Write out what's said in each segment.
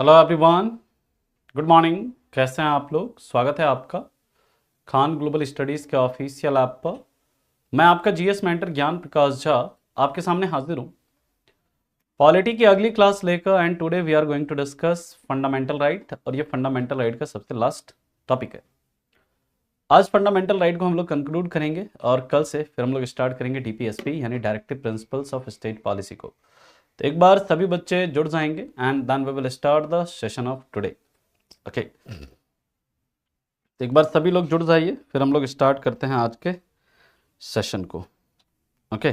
Hello everyone, good morning. कैसे हैं आप लोग? स्वागत है आपका खान ग्लोबल स्टडीज़ के ऑफिशियल ऐप पर। मैं आपका जीएस मेंटर ज्ञान प्रकाश झा आपके सामने हाजिर हूं पॉलिटी की अगली क्लास लेकर। And today we are going to discuss fundamental right, और ये फंडामेंटल राइट का सबसे लास्ट टॉपिक है। आज फंडामेंटल राइट को हम लोग कंक्लूड करेंगे और कल से फिर हम लोग स्टार्ट करेंगे डीपीएसपी यानी directive principles of state policy को। तो एक बार सभी बच्चे जुड़ जाएंगे and then we will start the session of today. Okay, तो एक बार सभी लोग जुड़ जाइए, फिर हम लोग स्टार्ट करते हैं आज के सेशन को। ओके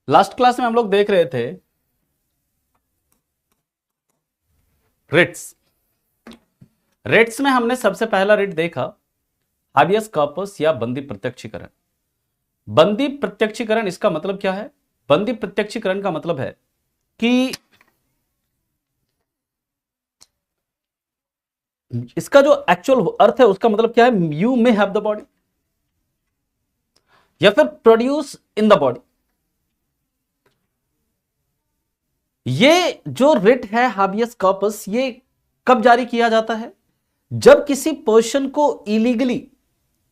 लास्ट क्लास में हम लोग देख रहे थे रिट्स। रिट्स में हमने सबसे पहला रिट देखा हाबियस कॉर्पस या बंदी प्रत्यक्षीकरण। बंदी प्रत्यक्षीकरण इसका मतलब क्या है? बंदी प्रत्यक्षीकरण का मतलब है कि इसका जो एक्चुअल अर्थ है उसका मतलब क्या है? You may have the body या फिर प्रोड्यूस इन द बॉडी। ये जो रिट है हाबियस कॉर्पस, ये कब जारी किया जाता है? जब किसी पर्सन को इलीगली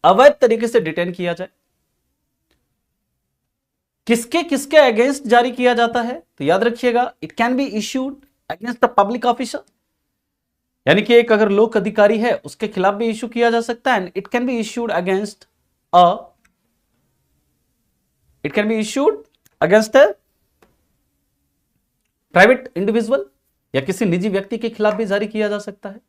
अवैध तरीके से डिटेन किया जाए। किसके किसके अगेंस्ट जारी किया जाता है? तो याद रखिएगा, it can be issued against the public officer, यानी कि एक अगर लोक अधिकारी है उसके खिलाफ भी इश्यू किया जा सकता है। And it can be issued against a private individual या किसी निजी व्यक्ति के खिलाफ भी जारी किया जा सकता है।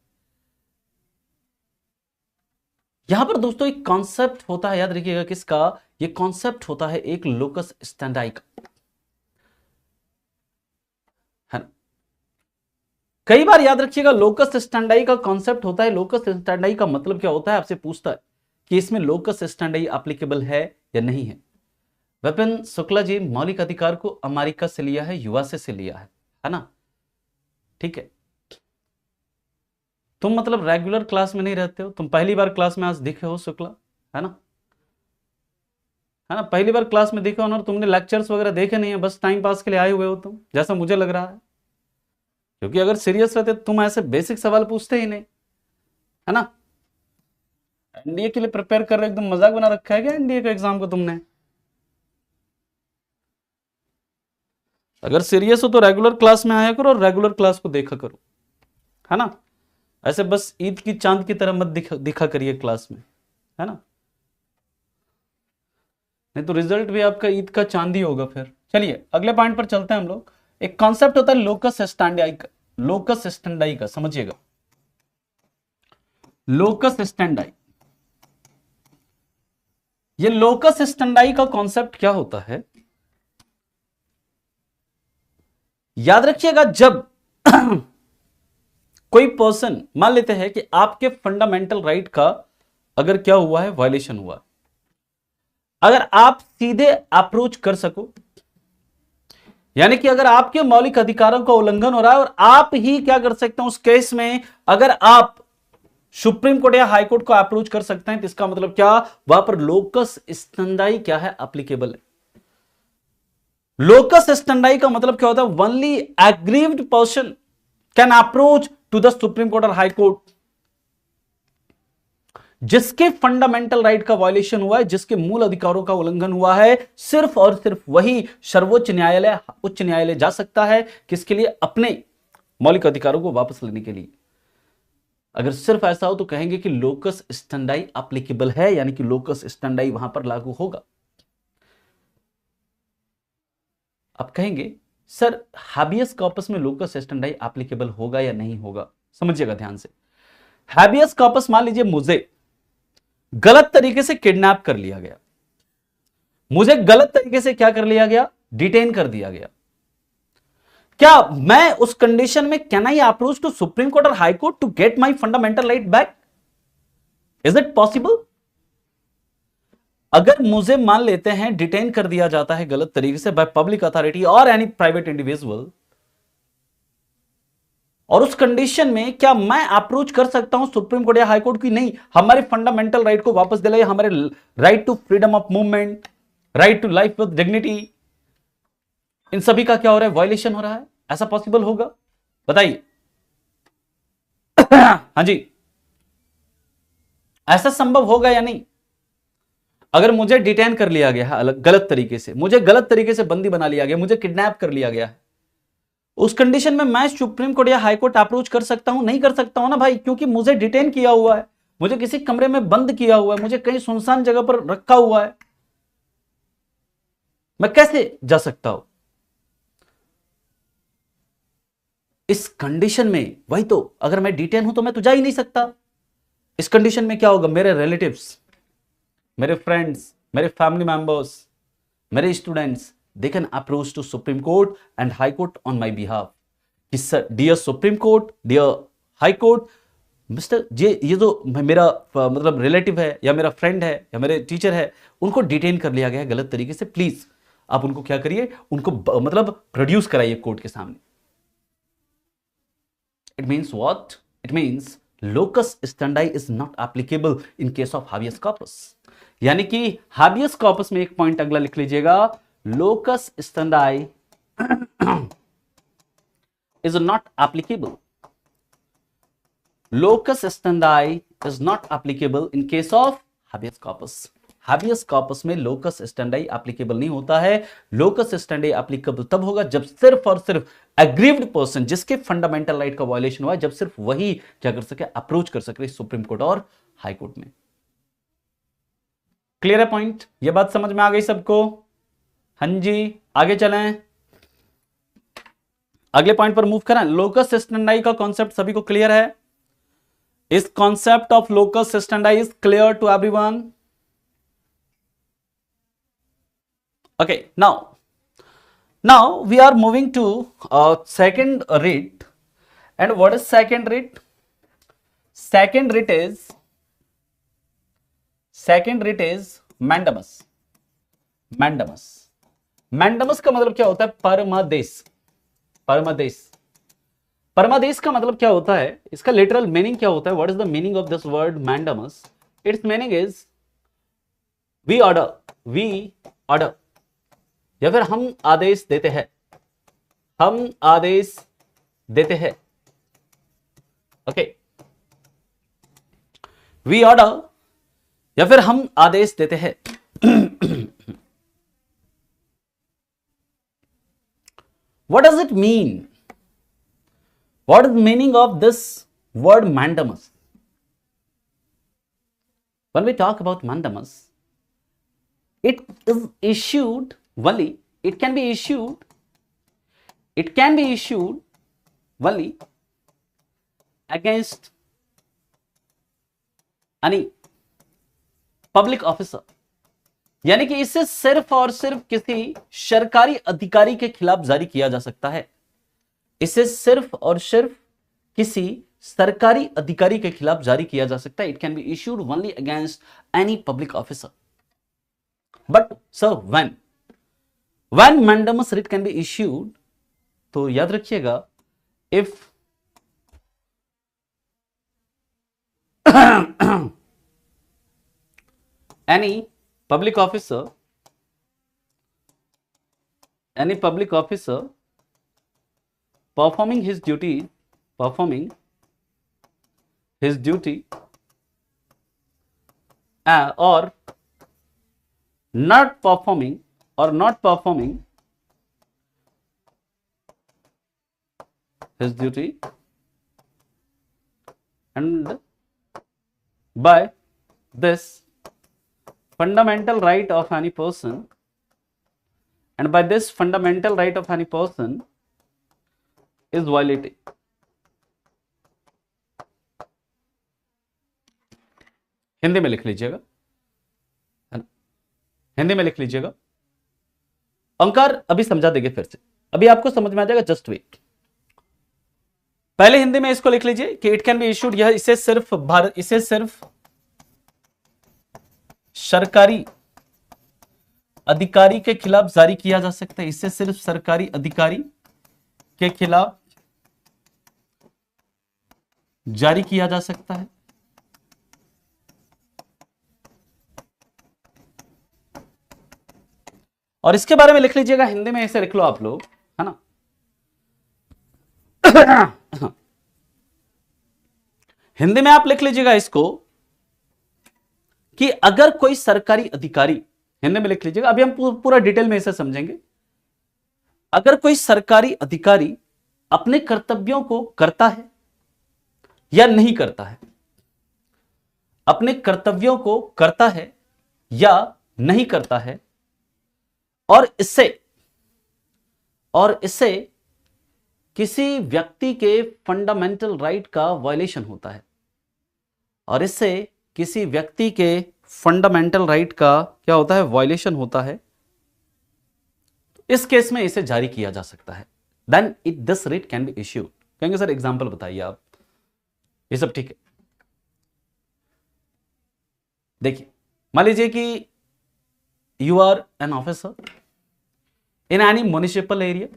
यहां पर दोस्तों एक कॉन्सेप्ट होता है, याद रखिएगा किसका? ये कॉन्सेप्ट होता है एक लोकस स्टैंडाई का, है ना? कई बार याद रखिएगा लोकस स्टैंडाई का कॉन्सेप्ट होता है। लोकस स्टैंडाई का मतलब क्या होता है? आपसे पूछता है कि इसमें लोकस स्टैंडाई एप्लीकेबल है या नहीं है। विपिन शुक्ला जी, मौलिक अधिकार को अमेरिका से लिया है, यूएसए से लिया है ना? ठीक है, तुम मतलब रेगुलर क्लास में नहीं रहते हो, तुम पहली बार क्लास में आज दिखे हो शुक्ला, है ना? पहली बार क्लास में दिखे हो ना, तुमने लेक्चर्स वगैरह देखे नहीं है, बस टाइम पास के लिए आए हुए हो तुम, जैसा मुझे लग रहा है। क्योंकि अगर सीरियस रहते तो तुम ऐसे बेसिक सवाल पूछते ही नहीं, है ना? एनडीए के लिए प्रिपेयर कर रहे, एकदम मजाक बना रखा है क्या एनडीए का एग्जाम को तुमने? अगर सीरियस हो तो रेगुलर क्लास में आया करो और रेगुलर क्लास को देखा करो, है ना? ऐसे बस ईद की चांद की तरह मत दिखा करिए क्लास में, है ना? नहीं तो रिजल्ट भी आपका ईद का चांद ही होगा फिर। चलिए अगले पॉइंट पर चलते हैं हम लोग। एक कॉन्सेप्ट होता है लोकस स्टैंडाई का। लोकस स्टैंडाई का समझिएगा, लोकस स्टैंडाई। ये लोकस स्टैंडाई का कॉन्सेप्ट क्या होता है? याद रखिएगा, जब कोई पर्सन, मान लेते हैं कि आपके फंडामेंटल राइट का अगर क्या हुआ है, वायलेशन हुआ, अगर आप सीधे अप्रोच कर सको, यानी कि अगर आपके मौलिक अधिकारों का उल्लंघन हो रहा है और आप ही क्या कर सकते हैं उस केस में, अगर आप सुप्रीम कोर्ट या हाई कोर्ट को अप्रोच कर सकते हैं, तो इसका मतलब क्या? वहां पर लोकस स्टैंडाई क्या है? एप्लीकेबल है। लोकस स्टैंडाई का मतलब क्या होता है? Only aggrieved person can approach to the Supreme court और हाई कोर्ट। जिसके फंडामेंटल राइट का वायलेशन हुआ है, जिसके मूल अधिकारों का उल्लंघन हुआ है, सिर्फ और सिर्फ वही सर्वोच्च न्यायालय, उच्च न्यायालय जा सकता है। किसके लिए? अपने मौलिक अधिकारों को वापस लेने के लिए। अगर सिर्फ ऐसा हो तो कहेंगे कि लोकस स्टैंडाई एप्लीकेबल है, यानी कि लोकस स्टैंडाई वहां पर लागू होगा। आप कहेंगे सर हाबियस कॉर्पस में लोकस स्टैंडाई एप्लीकेबल होगा या नहीं होगा? समझिएगा ध्यान से। हाबियस कॉर्पस, मान लीजिए मुझे गलत तरीके से किडनैप कर लिया गया, मुझे गलत तरीके से क्या कर लिया गया? डिटेन कर दिया गया। क्या मैं उस कंडीशन में can I approach to supreme court और high court to get my fundamental right back? Is it possible? अगर मुझे मान लेते हैं डिटेन कर दिया जाता है गलत तरीके से बाय पब्लिक अथॉरिटी और एनी प्राइवेट इंडिविजुअल, और उस कंडीशन में क्या मैं अप्रोच कर सकता हूं सुप्रीम कोर्ट या हाई कोर्ट की? नहीं, हमारे फंडामेंटल राइट को वापस दिलाइए, हमारे right to freedom of movement, right to life with dignity, इन सभी का क्या हो रहा है, वायलेशन हो रहा है। ऐसा पॉसिबल होगा, बताइए। हाँ जी, ऐसा संभव होगा या नहीं? अगर मुझे डिटेन कर लिया गया है गलत तरीके से, मुझे गलत तरीके से बंदी बना लिया गया, मुझे किडनैप कर लिया गया है, उस कंडीशन में मैं सुप्रीम कोर्ट या हाई कोर्ट अप्रोच कर सकता हूं? नहीं कर सकता हूं ना भाई, क्योंकि मुझे डिटेन किया हुआ है, मुझे किसी कमरे में बंद किया हुआ है, मुझे कहीं सुनसान जगह पर रखा हुआ है, मैं कैसे जा सकता हूं? इस कंडीशन में वही तो, अगर मैं डिटेन हूं तो मैं तो जा ही नहीं सकता। इस कंडीशन में क्या होगा, मेरे रिलेटिव्स, मेरे फ्रेंड्स, मेरे फैमिली मेंबर्स, मेरे students, they can approach to supreme court and high court on my behalf कि sir, dear supreme court, dear high court, mister ये जो मेरा मतलब रिलेटिव है या मेरा फ्रेंड है या मेरे टीचर है, उनको डिटेन कर लिया गया है गलत तरीके से, प्लीज आप उनको क्या करिए, उनको मतलब प्रोड्यूस कराइए कोर्ट के सामने। It means what? It means locus standi is not applicable in case of habeas corpus. यानी कि हाबियस कॉर्पस में एक पॉइंट अगला लिख लीजिएगा, locus standi is not applicable, locus standi is not applicable in case of habeas corpus। habeas corpus में locus standi applicable नहीं होता है। locus standi applicable तब होगा जब सिर्फ और सिर्फ aggrieved person, जिसके फंडामेंटल राइट का वायलेशन हुआ है, जब सिर्फ वही क्या कर सके, अप्रोच कर सके सुप्रीम कोर्ट और हाई कोर्ट में। क्लियर है पॉइंट? ये बात समझ में आ गई सबको? हाँ जी, आगे चलें, अगले पॉइंट पर मूव करें। लोकस स्टैंडाई का कॉन्सेप्ट सभी को क्लियर है? Is concept of locus standi is clear to everyone? Okay, now we are moving to second writ, and what is second writ? Second writ is mandamus। mandamus का मतलब क्या होता है? परमादेश। परमादेश का मतलब क्या होता है, इसका लिटरल मीनिंग क्या होता है? What is the meaning of this word mandamus? Its meaning is we order, या फिर हम आदेश देते हैं, ओके, वी ऑर्डर या फिर हम आदेश देते हैं। What does it mean? What is the meaning of this word mandamus? When we talk about mandamus, it is issued only, it can be issued only against any public officer। यानी कि इसे सिर्फ और सिर्फ किसी सरकारी अधिकारी के खिलाफ जारी किया जा सकता है। इसे सिर्फ और सिर्फ किसी सरकारी अधिकारी के खिलाफ जारी किया जा सकता है। It can be issued only against any public officer. But sir when mandamus writ can be issued, तो याद रखिएगा, if any public officer performing his duty or not performing his duty, and by this fundamental right of any person, is violated। Hindi में लिख लीजिएगा, है ना, हिंदी में लिख लीजिएगा। अंकार अभी समझा देंगे फिर से, अभी आपको समझ में आ जाएगा, जस्ट वेट। पहले हिंदी में इसको लिख लीजिए कि इट कैन बी इश्यूड, यह इसे सिर्फ सरकारी अधिकारी के खिलाफ जारी किया जा सकता है। इसे सिर्फ सरकारी अधिकारी के खिलाफ जारी किया जा सकता है। और इसके बारे में लिख लीजिएगा, हिंदी में ऐसे लिख लो आप लोग, है ना। हिंदी में आप लिख लीजिएगा इसको कि अगर कोई सरकारी अधिकारी, हिंदी में लिख लीजिएगा, अभी हम पूरा डिटेल में इसे समझेंगे। अगर कोई सरकारी अधिकारी अपने कर्तव्यों को करता है या नहीं करता है, अपने कर्तव्यों को करता है या नहीं करता है, और इससे किसी व्यक्ति के फंडामेंटल राइट का वायलेशन होता है, और इससे किसी व्यक्ति के फंडामेंटल राइट का क्या होता है, वायलेशन होता है, इस केस में इसे जारी किया जा सकता है। Then it this writ can be issued. कहेंगे सर एग्जांपल बताइए आप, ये सब ठीक है। देखिए, मान लीजिए कि you are an officer in any municipal area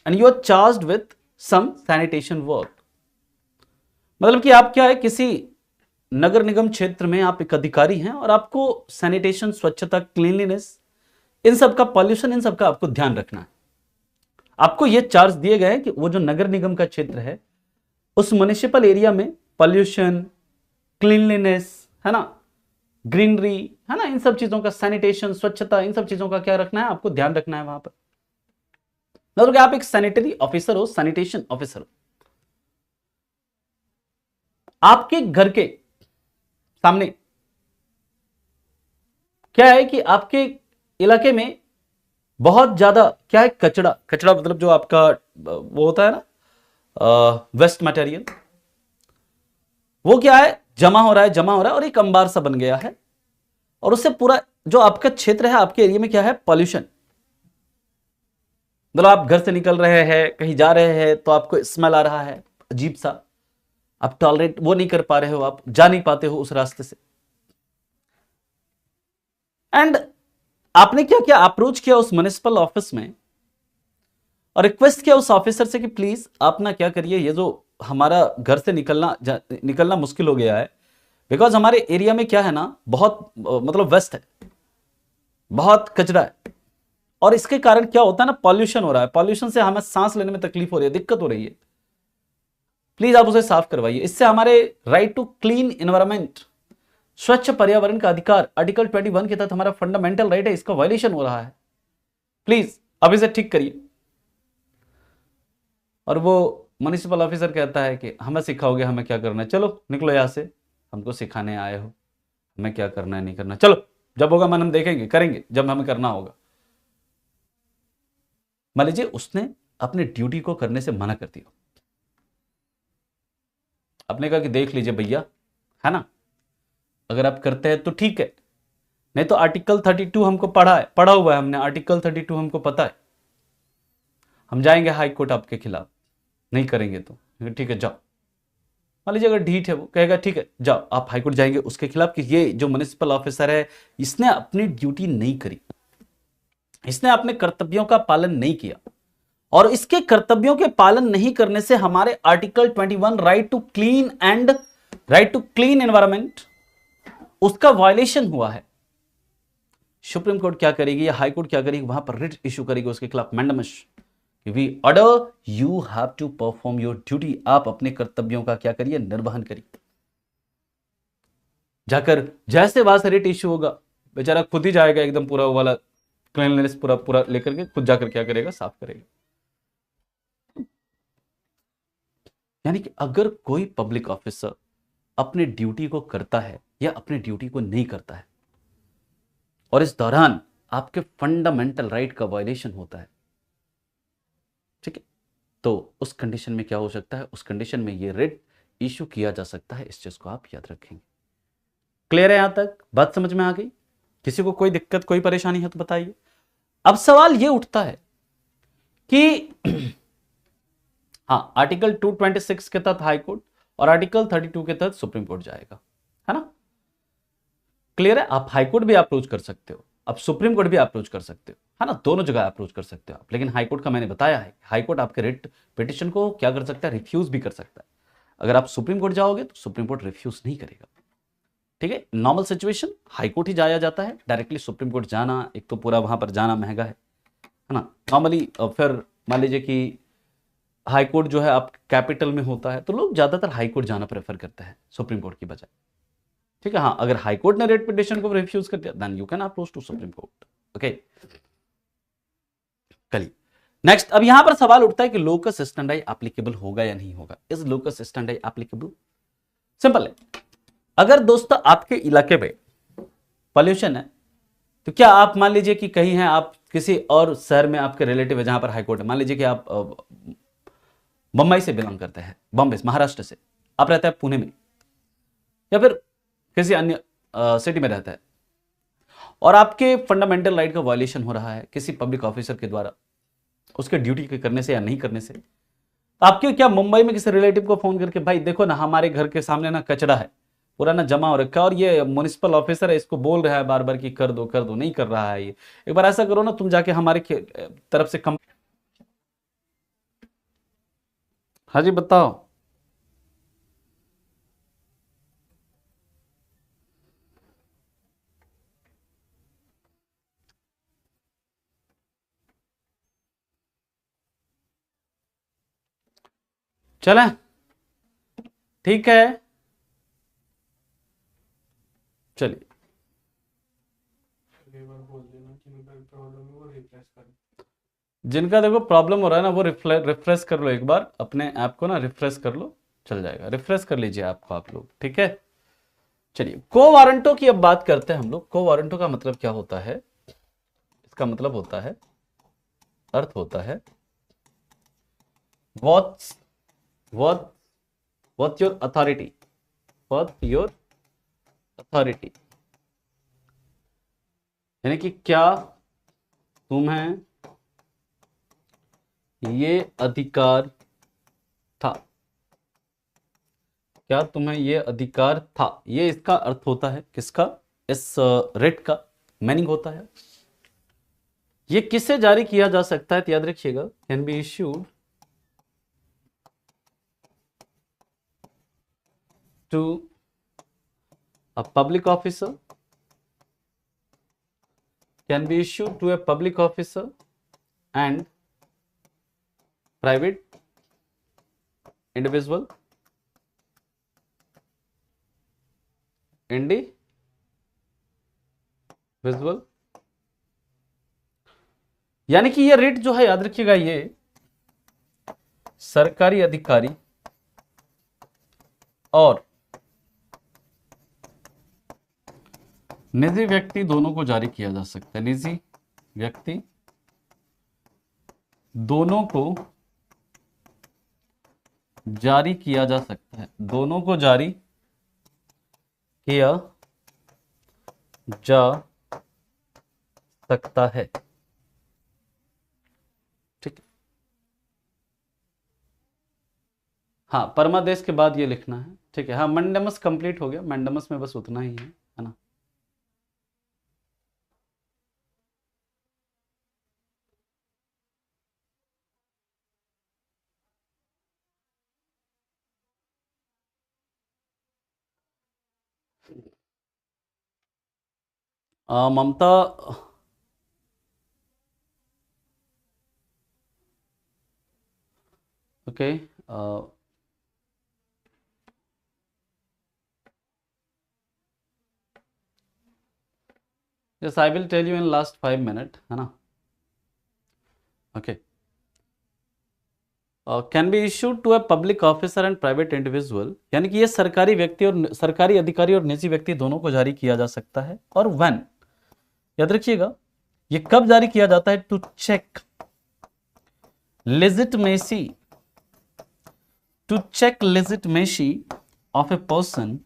and you are charged with some sanitation work. मतलब कि आप क्या है, किसी नगर निगम क्षेत्र में आप एक अधिकारी हैं और आपको सैनिटेशन, स्वच्छता, क्लीनलीनेस, इन सब का, पॉल्यूशन, इन सब का आपको ध्यान रखना है। आपको ये चार्ज दिए गए हैं कि वो जो नगर निगम का क्षेत्र है, उस म्युनिसिपल एरिया में पॉल्यूशन, क्लीनलीनेस, है ना, ग्रीनरी, है ना, इन सब चीजों का, सैनिटेशन, स्वच्छता, इन सब चीजों का क्या रखना है, आपको ध्यान रखना है वहां पर। मतलब आप एक सैनिटरी ऑफिसर हो, सैनिटेशन ऑफिसर हो। आपके घर के सामने क्या है कि आपके इलाके में बहुत ज्यादा क्या है, कचरा, मतलब जो आपका वो होता है ना, वेस्ट मटेरियल, वो क्या है, जमा हो रहा है और एक अंबार सा बन गया है, और उससे पूरा जो आपका क्षेत्र है, आपके एरिया में क्या है, पॉल्यूशन। मतलब आप घर से निकल रहे हैं, कहीं जा रहे हैं, तो आपको स्मेल आ रहा है अजीब सा, आप टॉलरेट वो नहीं कर पा रहे हो, आप जा नहीं पाते हो उस रास्ते से। एंड आपने क्या किया, अप्रोच किया उस म्युनिसिपल ऑफिस में और रिक्वेस्ट किया उस ऑफिसर से कि प्लीज आप ना क्या करिए, ये जो हमारा घर से निकलना मुश्किल हो गया है, बिकॉज हमारे एरिया में क्या है ना, बहुत मतलब वेस्ट है, बहुत कचरा है, और इसके कारण क्या होता है ना, पॉल्यूशन हो रहा है, पॉल्यूशन से हमें सांस लेने में तकलीफ हो रही है, दिक्कत हो रही है, प्लीज आप उसे साफ करवाइए। इससे हमारे राइट टू क्लीन एनवायरमेंट, स्वच्छ पर्यावरण का अधिकार, आर्टिकल 21 के तहत हमारा फंडामेंटल राइट है, इसका वायलेशन हो रहा है, प्लीज अब इसे ठीक करिए। और वो म्युनिसिपल ऑफिसर कहता है कि हमें सिखाओगे, हमें क्या करना है, चलो निकलो यहां से, हमको सिखाने आए हो, हमें क्या करना है नहीं करना, चलो जब होगा मन हम देखेंगे, करेंगे जब हमें करना होगा। मान लीजिए उसने अपने ड्यूटी को करने से मना कर दिया, आपने कहा कि देख लीजिए भैया, है ना, अगर आप करते हैं तो ठीक है, नहीं तो आर्टिकल 32 हमको पढ़ा हुआ है हमने, आर्टिकल 32 हमको पता है, हम जाएंगे हाई कोर्ट आपके खिलाफ, नहीं करेंगे तो ठीक है जाओ। मान लीजिए अगर ढीठ है, वो कहेगा ठीक है जाओ, आप हाई कोर्ट जाएंगे उसके खिलाफ कि ये जो म्युनिसिपल ऑफिसर है, इसने अपनी ड्यूटी नहीं करी, इसने अपने कर्तव्यों का पालन नहीं किया, और इसके कर्तव्यों के पालन नहीं करने से हमारे article 21 right to clean environment, उसका वायलेशन हुआ है। सुप्रीम कोर्ट क्या करेगी या हाई कोर्ट क्या करेगी, वहां पर रिट इशू करेगी उसके खिलाफ, mandamus, we order you have to perform your duty, आप अपने कर्तव्यों का क्या करिए, निर्वहन करिए। जाकर जैसे वहां से रिट इशू होगा, बेचारा खुद ही जाएगा एकदम पूरा वाला क्लीनलीनेस पूरा लेकर के, खुद जाकर क्या करेगा, साफ करेगा। यानी कि अगर कोई पब्लिक ऑफिसर अपने ड्यूटी को करता है या अपने ड्यूटी को नहीं करता है, और इस दौरान आपके फंडामेंटल राइट का वायलेशन होता है, ठीक है, तो उस कंडीशन में क्या हो सकता है, उस कंडीशन में ये रिट इशू किया जा सकता है। इस चीज को आप याद रखेंगे। क्लियर है, यहां तक बात समझ में आ गई? किसी को कोई दिक्कत, कोई परेशानी है तो बताइए। अब सवाल ये उठता है कि हाँ, आर्टिकल 226 के तहत हाई कोर्ट और आर्टिकल 32 के तहत सुप्रीम कोर्ट जाएगा, है ना। क्लियर है, आप हाई कोर्ट भी अप्रोच कर सकते हो, आप सुप्रीम कोर्ट भी अप्रोच कर सकते हो, है ना, दोनों जगह अप्रोच कर सकते हो आप। लेकिन हाई कोर्ट का मैंने बताया है, हाई कोर्ट आपके रिट पिटिशन को क्या कर सकता है, रिफ्यूज भी कर सकता है। अगर आप सुप्रीम कोर्ट जाओगे तो सुप्रीम कोर्ट रिफ्यूज नहीं करेगा, ठीक है, नॉर्मल सिचुएशन हाई कोर्ट ही जाया जाता है, डायरेक्टली सुप्रीम कोर्ट जाना एक तो पूरा वहां पर जाना महंगा है ना। नॉर्मली फिर मान लीजिए कि हाई कोर्ट जो है आप कैपिटल में होता है तो लोग ज्यादातर हाई कोर्ट जाना प्रेफर करते हैं सुप्रीम कोर्ट की बजाय। ठीक है, हाँ, अगर हाई कोर्ट ने रेट पिटिशन को रिफ्यूज कर दिया then you can approach to supreme Court. Okay, चलिए नेक्स्ट। अब यहां पर सवाल उठता है कि लोकस स्टैंडर्ड एप्लीकेबल होगा या नहीं होगा। Is locus standard applicable? Simple है, अगर दोस्तों आपके इलाके में पॉल्यूशन है तो क्या आप मान लीजिए कि कहीं हैं, आप किसी और शहर में आपके रिलेटिव है जहां पर हाईकोर्ट है, मान लीजिए कि आप बंबई से बिलोंग करते हैं, बॉम्बे महाराष्ट्र से, आप रहते हैं पुणे में या फिर किसी अन्य सिटी में रहता है और आपके फंडामेंटल राइट का वायलेशन हो रहा है किसी पब्लिक ऑफिसर के द्वारा, उसके ड्यूटी के करने से या नहीं करने से, तो आपके क्या मुंबई में किसी रिलेटिव को फोन करके भाई देखो ना हमारे घर के सामने ना कचरा है पूरा ना जमा हो रखा है और ये म्युनिसिपल ऑफिसर है इसको बोल रहा है बार बार कि कर दो, नहीं कर रहा है ये, एक बार ऐसा करो ना तुम जाके हमारे तरफ से कम। हाँ जी बताओ। चलें, ठीक है, चलिए। जिनका देखो प्रॉब्लम हो रहा है ना वो रिफ्रेश कर लो, एक बार अपने ऐप को ना रिफ्रेश कर लो, चल जाएगा। रिफ्रेश कर लीजिए ऐप को आप लोग, ठीक है। चलिए, को वारंटो की अब बात करते हैं हम लोग। को वारंटो का मतलब क्या होता है? इसका मतलब होता है, अर्थ होता है what's what what your authority, what your authority, यानी कि क्या तुम्हें ये अधिकार था, क्या तुम्हें ये अधिकार था, ये इसका अर्थ होता है। किसका? इस रेट का मीनिंग होता है। ये किससे जारी किया जा सकता है तो याद रखिएगा, can be issued to a public officer, can be issued to a public officer and private individual, यानी कि ये रेट जो है याद रखिएगा, ये सरकारी अधिकारी और निजी व्यक्ति दोनों को जारी किया जा सकता है। निजी व्यक्ति दोनों को जारी किया जा सकता है, दोनों को जारी किया जा सकता है। ठीक है, हाँ, परमादेश के बाद ये लिखना है। ठीक है, हाँ, मैंडेमस कंप्लीट हो गया, मैंडेमस में बस उतना ही है ना। Mamta, okay, yes I will tell you in last 5 minute, है ना। Okay, can be issued to a public officer and private individual, यानी कि ये सरकारी व्यक्ति और सरकारी अधिकारी और निजी व्यक्ति दोनों को जारी किया जा सकता है। और व्हेन, याद रखिएगा, ये कब जारी किया जाता है? To check legitimacy, to check legitimacy of a person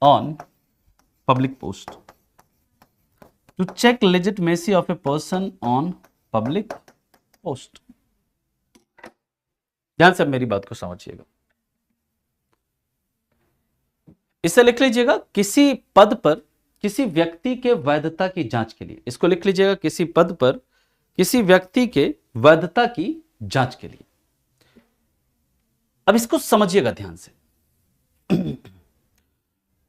on public post, to check legitimacy of a person on public post. ध्यान से मेरी बात को समझिएगा, इसे लिख लीजिएगा, किसी पद पर किसी व्यक्ति के वैधता की जांच के लिए, इसको लिख लीजिएगा, किसी पद पर किसी व्यक्ति के वैधता की जांच के लिए। अब इसको समझिएगा ध्यान से।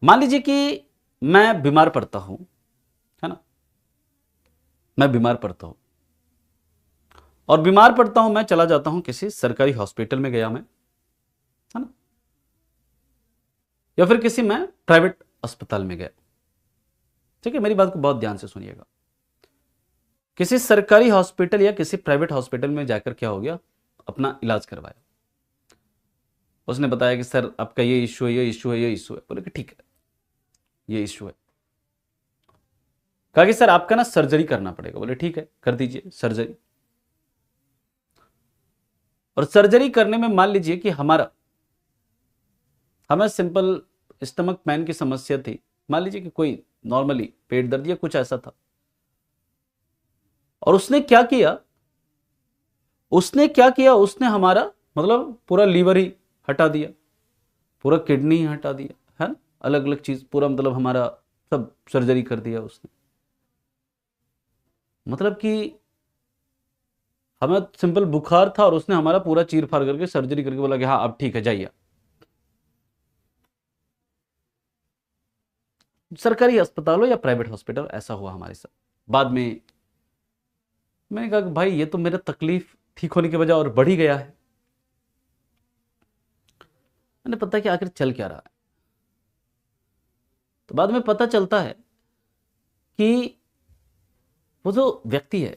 मान लीजिए कि मैं बीमार पड़ता हूं, है ना, मैं बीमार पड़ता हूं और बीमार पड़ता हूं, मैं चला जाता हूं किसी सरकारी हॉस्पिटल में गया मैं, है ना, या फिर किसी मैं प्राइवेट अस्पताल में गया। ठीक है, मेरी बात को बहुत ध्यान से सुनिएगा। किसी सरकारी हॉस्पिटल या किसी प्राइवेट हॉस्पिटल में जाकर क्या हो गया, अपना इलाज करवाया। उसने बताया कि सर आपका ये इश्यू है, ये इश्यू है, ये इश्यू है। बोले कि ठीक है, ये इश्यू है। कहा कि सर आपका ना सर्जरी करना पड़ेगा। बोले ठीक है, कर दीजिए सर्जरी। और सर्जरी करने में मान लीजिए कि हमें सिंपल स्टमक पेन की समस्या थी, मान लीजिए कि कोई नॉर्मली पेट दर्द या कुछ ऐसा था। और उसने क्या किया, उसने हमारा मतलब पूरा लीवर ही हटा दिया, पूरा किडनी ही हटा दिया, है ना, अलग अलग चीज पूरा, मतलब हमारा सब सर्जरी कर दिया उसने। मतलब कि हमें सिंपल बुखार था और उसने हमारा पूरा चीर फाड़ करके सर्जरी करके बोला कि हाँ अब ठीक है जाइए। सरकारी अस्पताल हो या प्राइवेट हॉस्पिटल, ऐसा हुआ हमारे साथ। बाद में मैंने कहा कि भाई ये तो मेरा तकलीफ ठीक होने के बजाय और बढ़ ही गया है। मैंने पता कि आखिर चल क्या रहा है। तो बाद में पता चलता है कि वो जो व्यक्ति है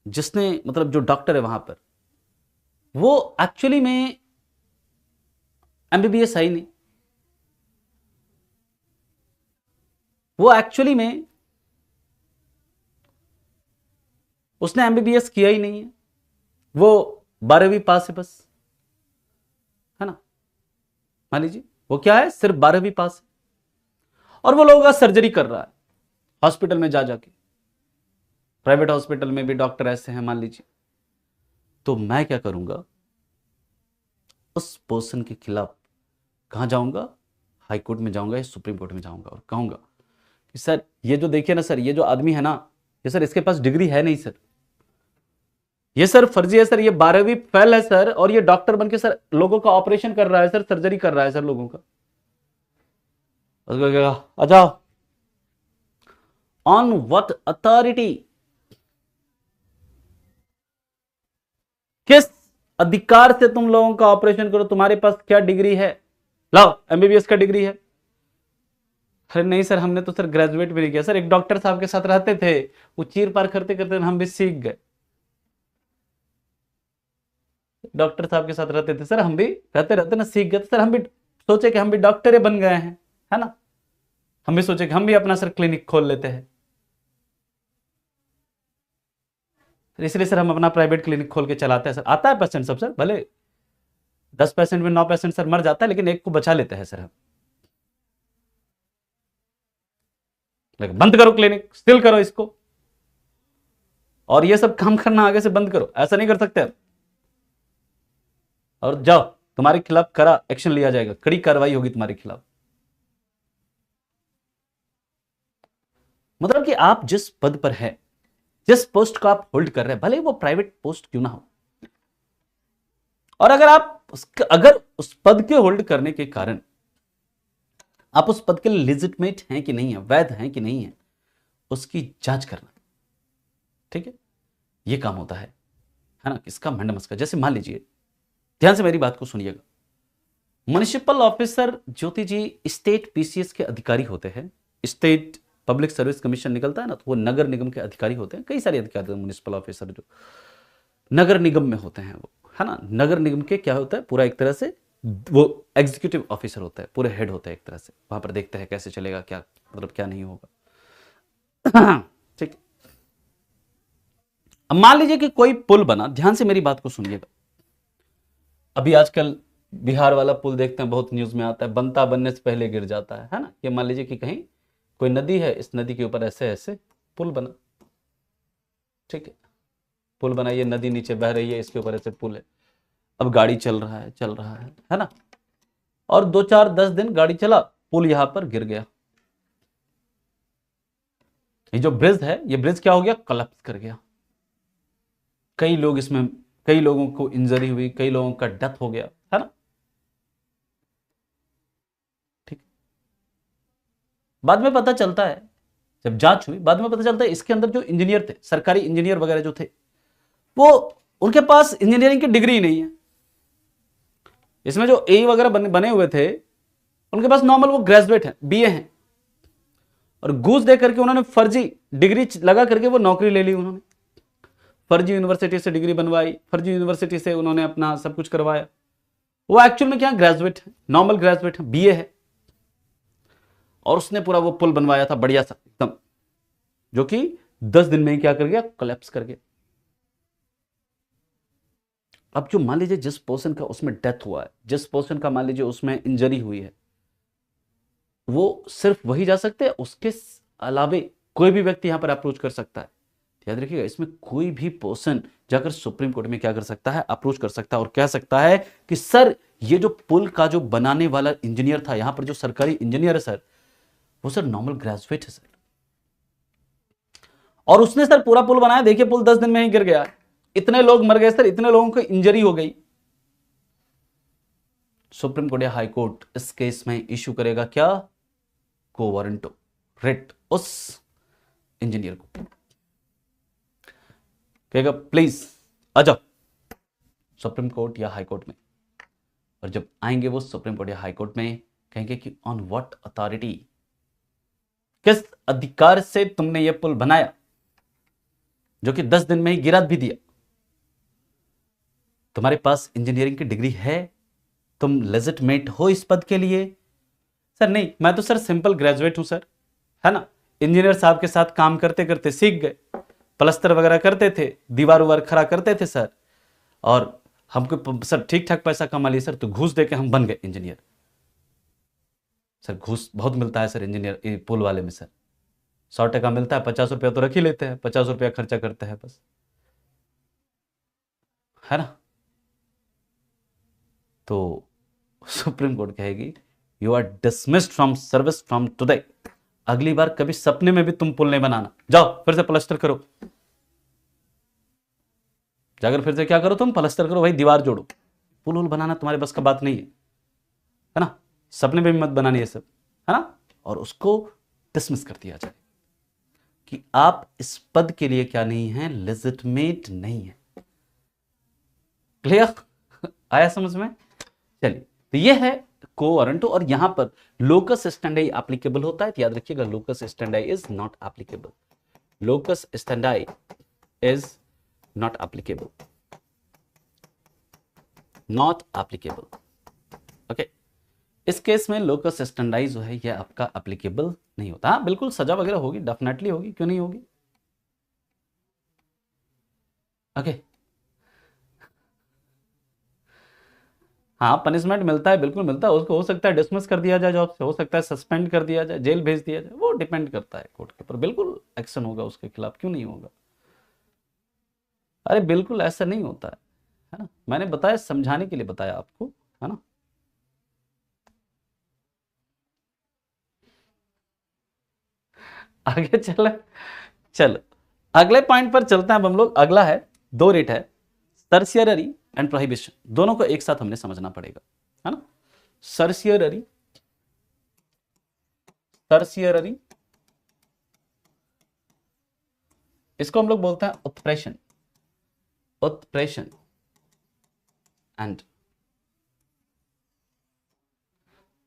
जिसने, मतलब जो डॉक्टर है वहां पर, वो एक्चुअली में एमबीबीएस है ही नहीं। वो एक्चुअली में उसने एमबीबीएस किया ही नहीं है। वो 12वीं पास है बस, है ना, मान लीजिए वो क्या है, सिर्फ 12वीं पास है। और वो लोगों का सर्जरी कर रहा है हॉस्पिटल में जा जाके। प्राइवेट हॉस्पिटल में भी डॉक्टर ऐसे हैं मान लीजिए। तो मैं क्या करूंगा, उस पर्सन के खिलाफ कहां जाऊंगा, हाई कोर्ट में जाऊंगा या सुप्रीम कोर्ट में जाऊंगा और कहूंगा कि सर ये जो देखिए ना सर, ये जो आदमी है ना, ये सर इसके पास डिग्री है नहीं सर, ये सर फर्जी है सर, ये 12वीं फेल है सर, और ये डॉक्टर बनके सर लोगों का ऑपरेशन कर रहा है सर, सर्जरी कर रहा है सर लोगों का। उसको कहेगा आ जाओ, ऑन व्हाट अथॉरिटी, किस अधिकार से तुम लोगों का ऑपरेशन करो, तुम्हारे पास क्या डिग्री है, लाओ एमबीबीएस का डिग्री है। अरे नहीं सर, हमने तो सर ग्रेजुएट भी नहीं किया सर, एक डॉक्टर साहब के साथ रहते थे, वो चीर पार करते करते हम भी सीख गए। डॉक्टर साहब के साथ रहते थे सर, हम भी रहते रहते ना सीख गए सर, हम भी सोचे कि हम भी डॉक्टर ही बन गए हैं, है ना, हम भी सोचे कि हम भी अपना सर क्लिनिक खोल लेते हैं। इसलिए सर हम अपना प्राइवेट क्लिनिक खोल के चलाते हैं सर। आता है पेशेंट सब सर, भले 10% में 9% सर मर जाता है, लेकिन एक को बचा लेते हैं सर हम। लेकिन बंद करो क्लिनिक, स्टिल करो इसको, और ये सब काम करना आगे से बंद करो, ऐसा नहीं कर सकते आप। और जाओ, तुम्हारे खिलाफ कड़ा एक्शन लिया जाएगा, कड़ी कार्रवाई होगी तुम्हारे खिलाफ। मतलब कि आप जिस पद पर है, जिस पोस्ट को आप होल्ड कर रहे हैं, भले वो प्राइवेट पोस्ट क्यों ना हो, और अगर उस पद के होल्ड करने के कारण आप उस पद के लिए लेजिटमेट हैं कि नहीं है, वैध हैं कि नहीं है, उसकी जांच करना, ठीक है, ये काम होता है ना, इसका मंडमस्का। जैसे मान लीजिए, ध्यान से मेरी बात को सुनिएगा, म्युनिसिपल ऑफिसर ज्योति जी स्टेट पीसीएस के अधिकारी होते हैं, स्टेट पब्लिक सर्विस कमीशन निकलता है ना, तो वो नगर निगम के अधिकारी होते हैं। कई सारे अधिकारी म्युनिसिपल ऑफिसर जो नगर निगम में होते हैं वो, है ना, नगर निगम के क्या होता है, पूरा एक तरह से वो एग्जीक्यूटिव ऑफिसर होता है, पूरे हेड होता है एक तरह से, वहां पर देखते हैं कैसे चलेगा, क्या मतलब क्या नहीं होगा। ठीक। अब मान लीजिए कि कोई पुल बना, ध्यान से मेरी बात को सुनिएगा। अभी आजकल बिहार वाला पुल देखते हैं, बहुत न्यूज में आता है, बनता बनने से पहले गिर जाता है ना। ये मान लीजिए कि कहीं कोई नदी है, इस नदी के ऊपर ऐसे ऐसे पुल बना, ठीक है, पुल बना, ये नदी नीचे बह रही है, इसके ऊपर ऐसे पुल है। अब गाड़ी चल रहा है ना, और 2 4 10 दिन गाड़ी चला, पुल यहां पर गिर गया। ये जो ब्रिज है, ये ब्रिज क्या हो गया, कोलैप्स कर गया। कई लोग इसमें, कई लोगों को इंजरी हुई, कई लोगों का डेथ हो गया, है ना, ठीक। बाद में पता चलता है, जब जांच हुई बाद में पता चलता है इसके अंदर जो इंजीनियर थे, सरकारी इंजीनियर वगैरह जो थे, वो उनके पास इंजीनियरिंग की डिग्री नहीं है। इसमें जो ए वगैरह बने हुए थे उनके पास नॉर्मल वो ग्रेजुएट हैं, बीए हैं, और घूस दे करके उन्होंने फर्जी डिग्री लगा करके वो नौकरी ले ली। उन्होंने फर्जी यूनिवर्सिटी से डिग्री बनवाई, फर्जी यूनिवर्सिटी से उन्होंने अपना सब कुछ करवाया। वो एक्चुअल में क्या ग्रेजुएट है, नॉर्मल ग्रेजुएट है, बीए है, और उसने पूरा वो पुल बनवाया था बढ़िया सा एकदम, जो कि 10 दिन में ही क्या कर गया, कोलैप्स कर गया। अब जो मान लीजिए जिस पर्सन का उसमें डेथ हुआ है, जिस पर्सन का मान लीजिए उसमें इंजरी हुई है, वो सिर्फ वही जा सकते हैं, उसके अलावे कोई भी व्यक्ति यहां पर अप्रोच कर सकता है। याद रखिएगा, इसमें कोई भी पर्सन जाकर सुप्रीम कोर्ट में क्या कर सकता है, अप्रोच कर सकता है और कह सकता है कि सर ये जो पुल का जो बनाने वाला इंजीनियर था, यहां पर जो सरकारी इंजीनियर है सर, वो सर नॉर्मल ग्रेजुएट है सर, और उसने सर पूरा पुल बनाया, देखिए पुल 10 दिन में ही गिर गया, इतने लोग मर गए सर, इतने लोगों को इंजरी हो गई। सुप्रीम कोर्ट या हाई कोर्ट इस केस में इश्यू करेगा क्या, को वारंटो रेट उस इंजीनियर को, कहेगा प्लीज आ जाओ सुप्रीम कोर्ट या हाई कोर्ट में। और जब आएंगे वो सुप्रीम कोर्ट या हाई कोर्ट में, कहेंगे कि ऑन व्हाट अथॉरिटी, किस अधिकार से तुमने ये पुल बनाया जो कि 10 दिन में ही गिरा भी दिया, तुम्हारे पास इंजीनियरिंग की डिग्री है, तुम लेजिटमेट हो इस पद के लिए। सर नहीं, मैं तो सर सिंपल ग्रेजुएट हूं सर, है ना, इंजीनियर साहब के साथ काम करते करते सीख गए, प्लस्तर वगैरह करते थे, दीवार उवार खड़ा करते थे सर, और हमको सर ठीक ठाक पैसा कमा लिए सर, तो घूस देके हम बन गए इंजीनियर। सर घूस बहुत मिलता है सर इंजीनियर पुल वाले में सर, 100 टका मिलता है, 50 रुपया तो रख ही लेते हैं, 50 रुपया खर्चा करते हैं बस, है ना। तो सुप्रीम कोर्ट कहेगी you are dismissed from service from today, अगली बार कभी सपने में भी तुम पुल नहीं बनाना, जाओ फिर से प्लास्टर करो, जाकर फिर से क्या करो, तुम प्लास्टर करो, भाई दीवार जोड़ो, पुल उल बनाना तुम्हारे बस का बात नहीं है ना, सपने में भी मत बनानी है सब, है ना। और उसको डिसमिस कर दिया जाए कि आप इस पद के लिए क्या नहीं है, लेजिटमेट नहीं है। क्लियर, आया समझ में। चलिए, तो ये है को वारंटो, और यहां पर लोकस स्टैंडाई एप्लीकेबल होता है, तो याद रखिएगा locus standi is not applicable, locus standi is not applicable, not applicable. Okay, इस केस में लोकस स्टैंडाई जो है ये आपका एप्लीकेबल नहीं होता। हाँ बिल्कुल सजा वगैरह होगी, डेफिनेटली होगी, क्यों नहीं होगी। ओके, हाँ पनिशमेंट मिलता है, बिल्कुल मिलता है, उसको हो सकता है डिसमिस कर दिया जाए जॉब से, हो सकता है सस्पेंड कर दिया जाए, जेल भेज दिया जाए, वो डिपेंड करता है कोर्ट के ऊपर, बिल्कुल एक्शन होगा उसके खिलाफ, क्यों नहीं होगा। अरे बिल्कुल ऐसा नहीं होता है ना, मैंने बताया, समझाने के लिए बताया आपको, है ना। आगे चलो अगले पॉइंट पर चलते हैं अब हम लोग। अगला है, दो रेट है, सर्सियरी एंड प्रोहिबिशन, दोनों को एक साथ हमने समझना पड़ेगा, है ना। सर्सियरी, सर्सियरी इसको हम लोग बोलते हैं उत्प्रेशन, उत्प्रेशन एंड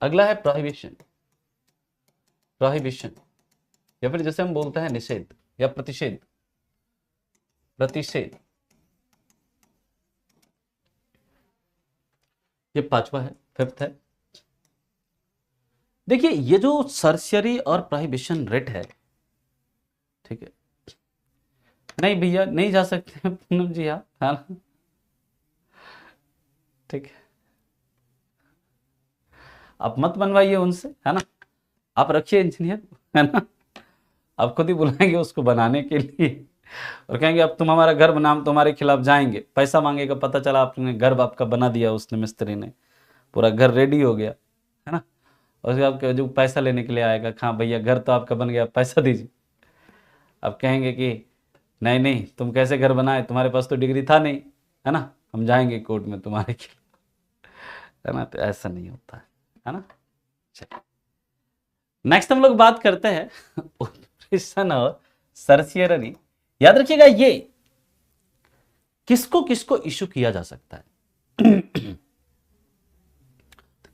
अगला है प्रोहिबिशन, प्रोहिबिशन या फिर जैसे हम बोलते हैं निषेध या प्रतिषेध, प्रतिषेध। ये पांचवा है, फिफ्थ है। देखिए ये जो सर्सियरी और प्रोहिबिशन रेट है, ठीक है, नहीं भैया नहीं जा सकते पूनम जी आप, है ना, ठीक है, आप मत बनवाइए उनसे, है ना, आप रखिए इंजीनियर, है ना, आप खुद ही बुलाएंगे उसको बनाने के लिए और कहेंगे अब तुम हमारा घर बना, हम तुम्हारे खिलाफ जाएंगे, पैसा मांगेगा, पता चला आपने घर आपका बना दिया उसने, मिस्त्री ने, पूरा घर रेडी हो गया, है ना, और उसके आपके जो पैसा लेने के लिए आएगा, हाँ भैया घर तो आपका बन गया, पैसा दीजिए। अब कहेंगे कि नहीं नहीं तुम कैसे घर बनाए, तुम्हारे पास तो डिग्री था नहीं, है ना, हम जाएंगे कोर्ट में तुम्हारे खिलाफ, है ना। तो ऐसा नहीं होता है ना। चलिए नेक्स्ट हम लोग बात करते हैं उत्प्रेषण और सरसियररी। याद रखिएगा ये किसको किसको इश्यू किया जा सकता है।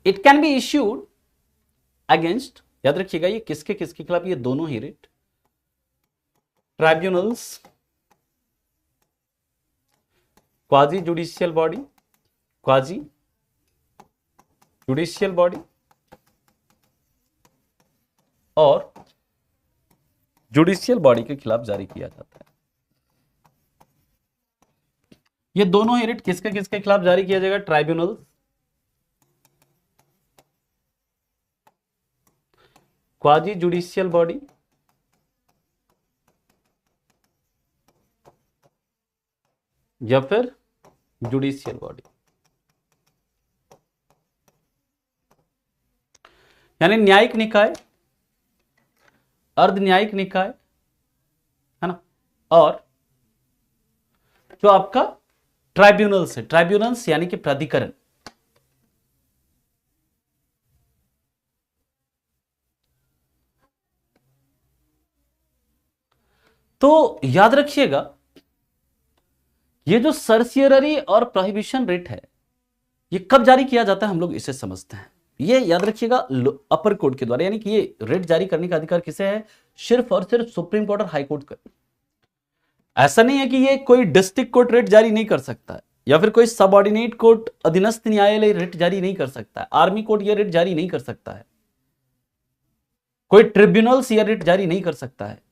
It can be issued against, याद रखिएगा ये किसके किसके खिलाफ, ये दोनों ही writ, tribunals, quasi judicial body, quasi judicial body और जुडिशियल बॉडी के खिलाफ जारी किया जाता है। ये दोनों ही रिट किसके किसके खिलाफ जारी किया जाएगा, ट्राइब्यूनल, क्वाजी जुडिशियल बॉडी या फिर जुडिशियल बॉडी, यानी न्यायिक निकाय, अर्ध न्यायिक निकाय, है ना, और जो आपका ट्राइब्यूनल्स है, ट्राइब्यूनल्स यानी कि प्राधिकरण। तो याद रखिएगा ये जो सर्सियररी और प्रोहिबिशन रिट है ये कब जारी किया जाता है, हम लोग इसे समझते हैं। ये याद रखिएगा अपर कोर्ट के द्वारा, यानी कि ये रिट जारी करने का अधिकार किसे है, सिर्फ और सिर्फ सुप्रीम कोर्ट और हाई कोर्ट का। ऐसा नहीं है कि ये कोई डिस्ट्रिक्ट कोर्ट रिट जारी नहीं कर सकता है, या फिर कोई सबऑर्डिनेट कोर्ट अधीनस्थ न्यायालय रिट जारी नहीं कर सकता है, आर्मी कोर्ट ये रिट जारी नहीं कर सकता है, कोई ट्रिब्यूनल्स ये रिट जारी नहीं कर सकता है।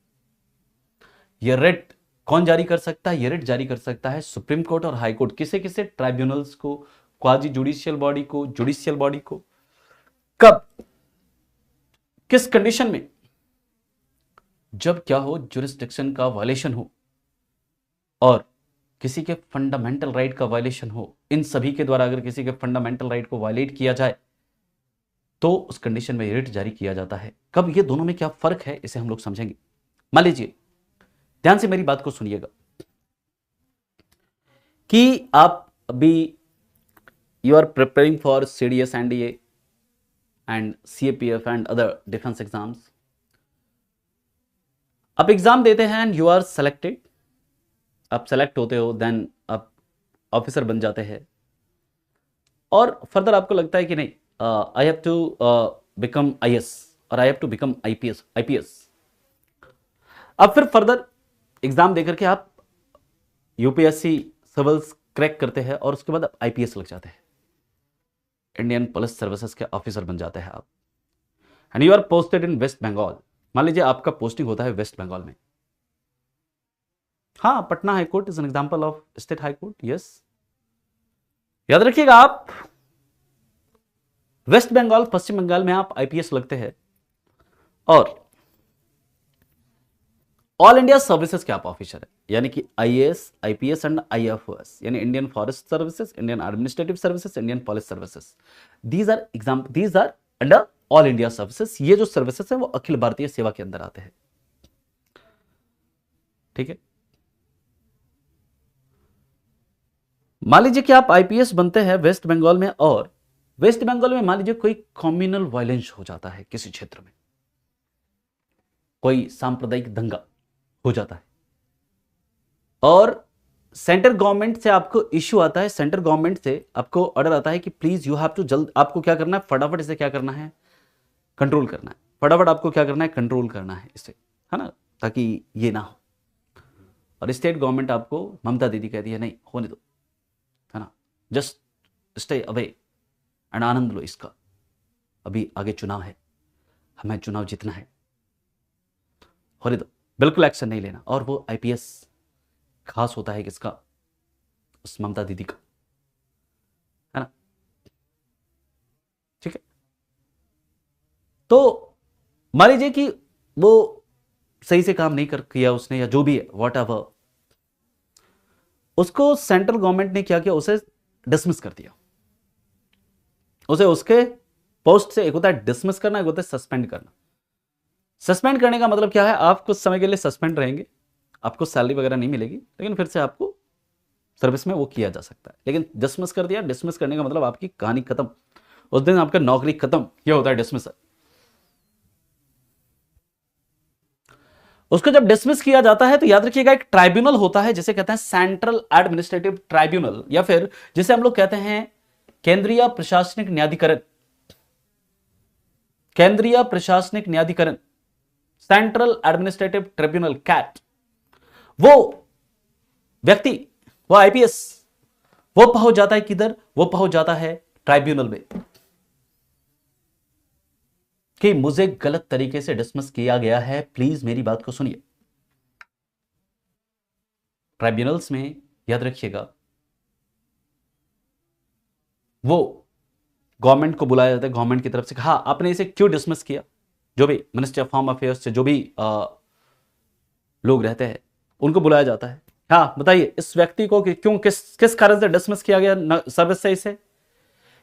ये रिट कौन जारी कर सकता है, ये रिट जारी कर सकता है सुप्रीम कोर्ट और हाई कोर्ट। किसे किसे, ट्राइब्यूनल्स को, क्वाजी जुडिशियल बॉडी को, जुडिशियल बॉडी को। कब, किस कंडीशन में, जब क्या हो, जुरिस्डिक्शन का वायलेशन हो और किसी के फंडामेंटल राइट का वायलेशन हो। इन सभी के द्वारा अगर किसी के फंडामेंटल राइट को वायलेट किया जाए तो उस कंडीशन में रिट जारी किया जाता है। कब, ये दोनों में क्या फर्क है इसे हम लोग समझेंगे। मान लीजिए, ध्यान से मेरी बात को सुनिएगा कि आप अभी you are preparing for CDS, NDA and CAPF and other defence exams. आप एग्जाम देते हैं एंड यू आर सेलेक्टेड, आप सेलेक्ट होते हो, देन आप ऑफिसर बन जाते हैं और फर्दर आपको लगता है कि नहीं, I have to become IAS और I have to become IPS. अब फिर फर्दर एग्जाम देकर के आप यूपीएससी सिविल्स क्रैक करते हैं और उसके बाद आप आईपीएस लग जाते हैं, इंडियन पुलिस सर्विसेज के ऑफिसर बन जाते हैं आप, and you are posted in West Bengal. मान लीजिए आपका पोस्टिंग होता है वेस्ट बंगाल में। हाँ, Patna high court is an example of state high court, yes. याद रखिएगा आप वेस्ट बंगाल, पश्चिम बंगाल में आप आईपीएस लगते हैं और ऑल इंडिया सर्विसेज के आप ऑफिसर है, यानी कि आईएएस, आईपीएस एंड आईएफएस, यानी Indian forest services, Indian administrative services, Indian police services. These are under all India services. ये जो सर्विसेज है वो अखिल भारतीय सेवा के अंदर आते हैं, ठीक है। मान लीजिए कि आप आईपीएस बनते हैं वेस्ट बंगाल में और वेस्ट बंगाल में मान लीजिए कोई कम्युनल वायलेंस हो जाता है, किसी क्षेत्र में कोई सांप्रदायिक दंगा हो जाता है और सेंट्रल गवर्नमेंट से आपको इश्यू आता है, सेंट्रल गवर्नमेंट से आपको ऑर्डर आता है कि प्लीज यू हैव टू, जल्द आपको क्या करना है, फटाफट इसे क्या करना है, कंट्रोल करना है। फटाफट आपको क्या करना है, कंट्रोल करना है इसे, है ना, ताकि ये ना हो। और स्टेट गवर्नमेंट आपको, ममता दीदी कहती है नहीं होने दो, है ना, जस्ट स्टे अवे एंड आनंद लो इसका, अभी आगे चुनाव है, हमें चुनाव जीतना है, होने दो, बिल्कुल एक्शन नहीं लेना। और वो आईपीएस खास होता है किसका, उस ममता दीदी का, है ना, ठीक है। तो मान लीजिए कि वो सही से काम नहीं कर किया उसने, या जो भी है व्हाट एवर, उसको सेंट्रल गवर्नमेंट ने क्या किया, उसे डिसमिस कर दिया, उसे उसके पोस्ट से, एक होता है डिसमिस करना, एक होता है सस्पेंड करना। सस्पेंड करने का मतलब क्या है, आप कुछ समय के लिए सस्पेंड रहेंगे, आपको सैलरी वगैरह नहीं मिलेगी, लेकिन फिर से आपको सर्विस में वो किया जा सकता है। लेकिन डिसमिस कर दिया, डिसमिस करने का मतलब आपकी कहानी खत्म, उस दिन आपका नौकरी खत्म, ये होता है डिसमिस। उसको जब डिसमिस किया जाता है तो याद रखिएगा एक ट्राइब्यूनल होता है जिसे कहते हैं सेंट्रल एडमिनिस्ट्रेटिव ट्राइब्यूनल, या फिर जिसे हम लोग कहते हैं केंद्रीय प्रशासनिक न्यायाधिकरण, केंद्रीय प्रशासनिक न्यायाधिकरण, सेंट्रल एडमिनिस्ट्रेटिव ट्रिब्यूनल कैट। वो व्यक्ति, वो आईपीएस, वो पहुंच जाता है किधर, वो पहुंच जाता है ट्राइब्यूनल में कि मुझे गलत तरीके से डिसमिस किया गया है, प्लीज मेरी बात को सुनिए। ट्राइब्यूनल्स में याद रखिएगा वो गवर्नमेंट को बुलाया जाता है, गवर्नमेंट की तरफ से हाँ आपने इसे क्यों डिसमिस किया, जो भी मिनिस्ट्री ऑफ होम अफेयर्स से जो भी लोग रहते हैं उनको बुलाया जाता है, हाँ बताइए इस व्यक्ति को कि क्यों किस कारण से डिसमिस किया गया सर्विस से इसे।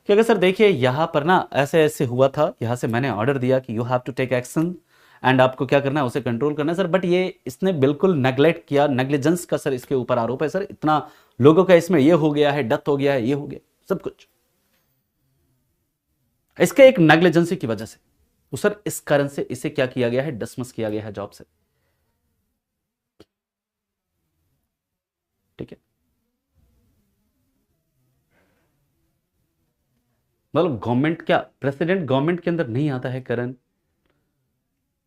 कि अगर सर देखिए यहां पर ना ऐसे ऐसे हुआ था, यहां से मैंने ऑर्डर दिया कि you have to take action and आपको क्या करना है उसे कंट्रोल करना है सर, बट ये इसने बिल्कुल नेग्लेक्ट किया, नेग्लिजेंस का सर इसके ऊपर आरोप है सर, इतना लोगों का इसमें ये हो गया है, डेथ हो गया है, ये हो गया सब कुछ इसके एक नेग्लिजेंसी की वजह से। तो सर इस कारण से इसे क्या किया गया है, डिसमिस किया गया है जॉब से। ठीक है, मतलब गवर्नमेंट क्या, प्रेसिडेंट गवर्नमेंट के अंदर नहीं आता है करण,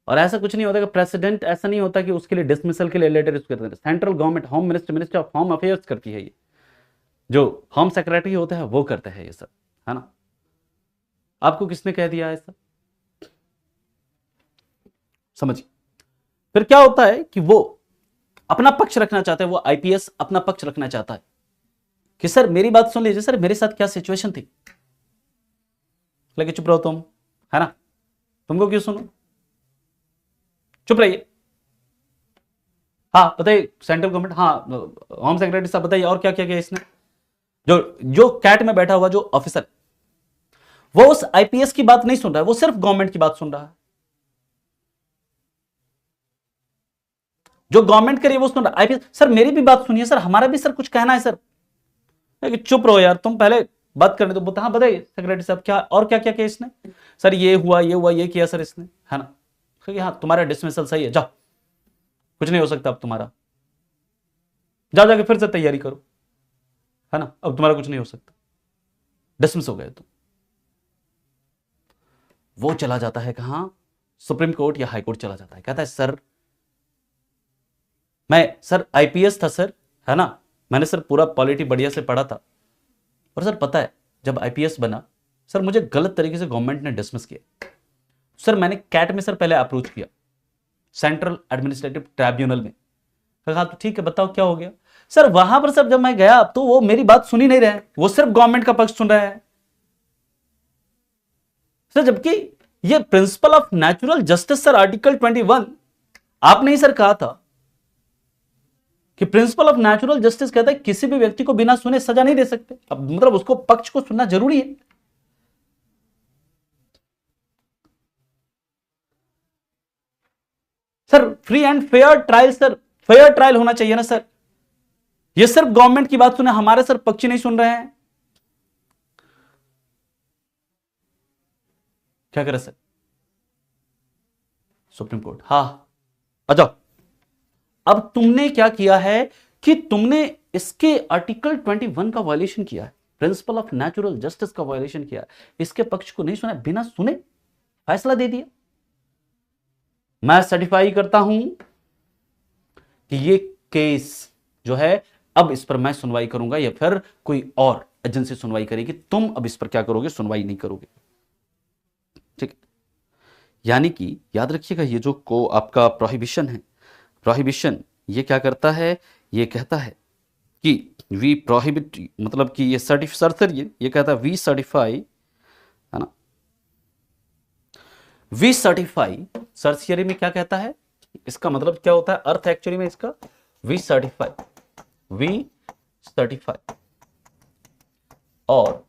और ऐसा कुछ नहीं होता कि प्रेसिडेंट ऐसा नहीं होता कि उसके लिए डिसमिसल के लिए लेटर यूज करते हैं, central government, home minister, minister of home affairs करती है ये, जो होम सेक्रेटरी होता है वो करता है ये सब, है ना। आपको किसने कह दिया ऐसा, समझिए। फिर क्या होता है कि वो अपना पक्ष रखना चाहते हैं, वो आईपीएस अपना पक्ष रखना चाहता है कि सर मेरी बात सुन लीजिए, सर मेरे साथ क्या सिचुएशन थी, लेकिन चुप रहो तुम, है ना, तुमको क्यों सुनो, चुप रहिए। हाँ बताइए सेंट्रल गवर्नमेंट, हाँ होम सेक्रेटरी साहब बताइए और क्या क्या किया इसने, जो जो कैट में बैठा हुआ जो ऑफिसर, वो उस आईपीएस की बात नहीं सुन रहा है, वो सिर्फ गवर्नमेंट की बात सुन रहा है, जो गवर्नमेंट करिए वो सुन रहा है। आईपीएस सर मेरी भी बात सुनिए सर, हमारा भी सर कुछ कहना है सर, चुप रहो यार तुम, पहले बात करने दो। हाँ बताइए सेक्रेटरी साहब क्या और क्या क्या किया इसने, सर ये हुआ ये हुआ ये किया सर इसने, है ना। हाँ तुम्हारा डिसमिसल सही है, जाओ कुछ नहीं हो सकता अब तुम्हारा, जाओ जाके फिर से तैयारी करो, है ना, अब तुम्हारा कुछ नहीं हो सकता, डिसमिस हो गए तुम। वो चला जाता है कहां, सुप्रीम कोर्ट या हाई कोर्ट चला जाता है, कहता है सर मैं सर आईपीएस था सर, है ना, मैंने सर पूरा पॉलिटी बढ़िया से पढ़ा था, और सर पता है जब आईपीएस बना सर मुझे गलत तरीके से गवर्नमेंट ने डिसमिस किया सर, मैंने कैट में सर पहले अप्रोच किया, सेंट्रल एडमिनिस्ट्रेटिव ट्राइब्यूनल में। कहा तो ठीक है बताओ क्या हो गया सर, वहां पर सर जब मैं गया तो वो मेरी बात सुन ही नहीं रहे, वो सिर्फ गवर्नमेंट का पक्ष सुन रहा है सर, जबकि ये principle of natural justice sir article 21 आपने ही सर कहा था कि प्रिंसिपल ऑफ नेचुरल जस्टिस कहता है किसी भी व्यक्ति को बिना सुने सजा नहीं दे सकते, अब मतलब उसको पक्ष को सुनना जरूरी है। Sir free and fair trial, sir fair trial होना चाहिए ना सर, ये सिर्फ गवर्नमेंट की बात सुने, हमारे सर पक्ष नहीं सुन रहे हैं, क्या करे सर, सुप्रीम कोर्ट हाँ आ जाओ। अब तुमने क्या किया है कि तुमने इसके आर्टिकल 21 का वायलेशन किया है, प्रिंसिपल ऑफ नेचुरल जस्टिस का वायलेशन किया है, इसके पक्ष को नहीं सुना, बिना सुने फैसला दे दिया। मैं सर्टिफाई करता हूं कि ये केस जो है अब इस पर मैं सुनवाई करूंगा या फिर कोई और एजेंसी सुनवाई करेगी, तुम अब इस पर क्या करोगे, सुनवाई नहीं करोगे, ठीक है। यानी कि याद रखिएगा ये जो को आपका प्रोहिबिशन है, प्रोहिबिशन ये क्या करता है, ये कहता है कि वी प्रोहिबिट, मतलब कि ये ये कहता है वी सर्टिफाई, है ना, वी सर्टिफाई, सर्चियरी में क्या कहता है, इसका मतलब क्या होता है, अर्थ एक्चुअली में इसका वी सर्टिफाई, वी सर्टिफाई, और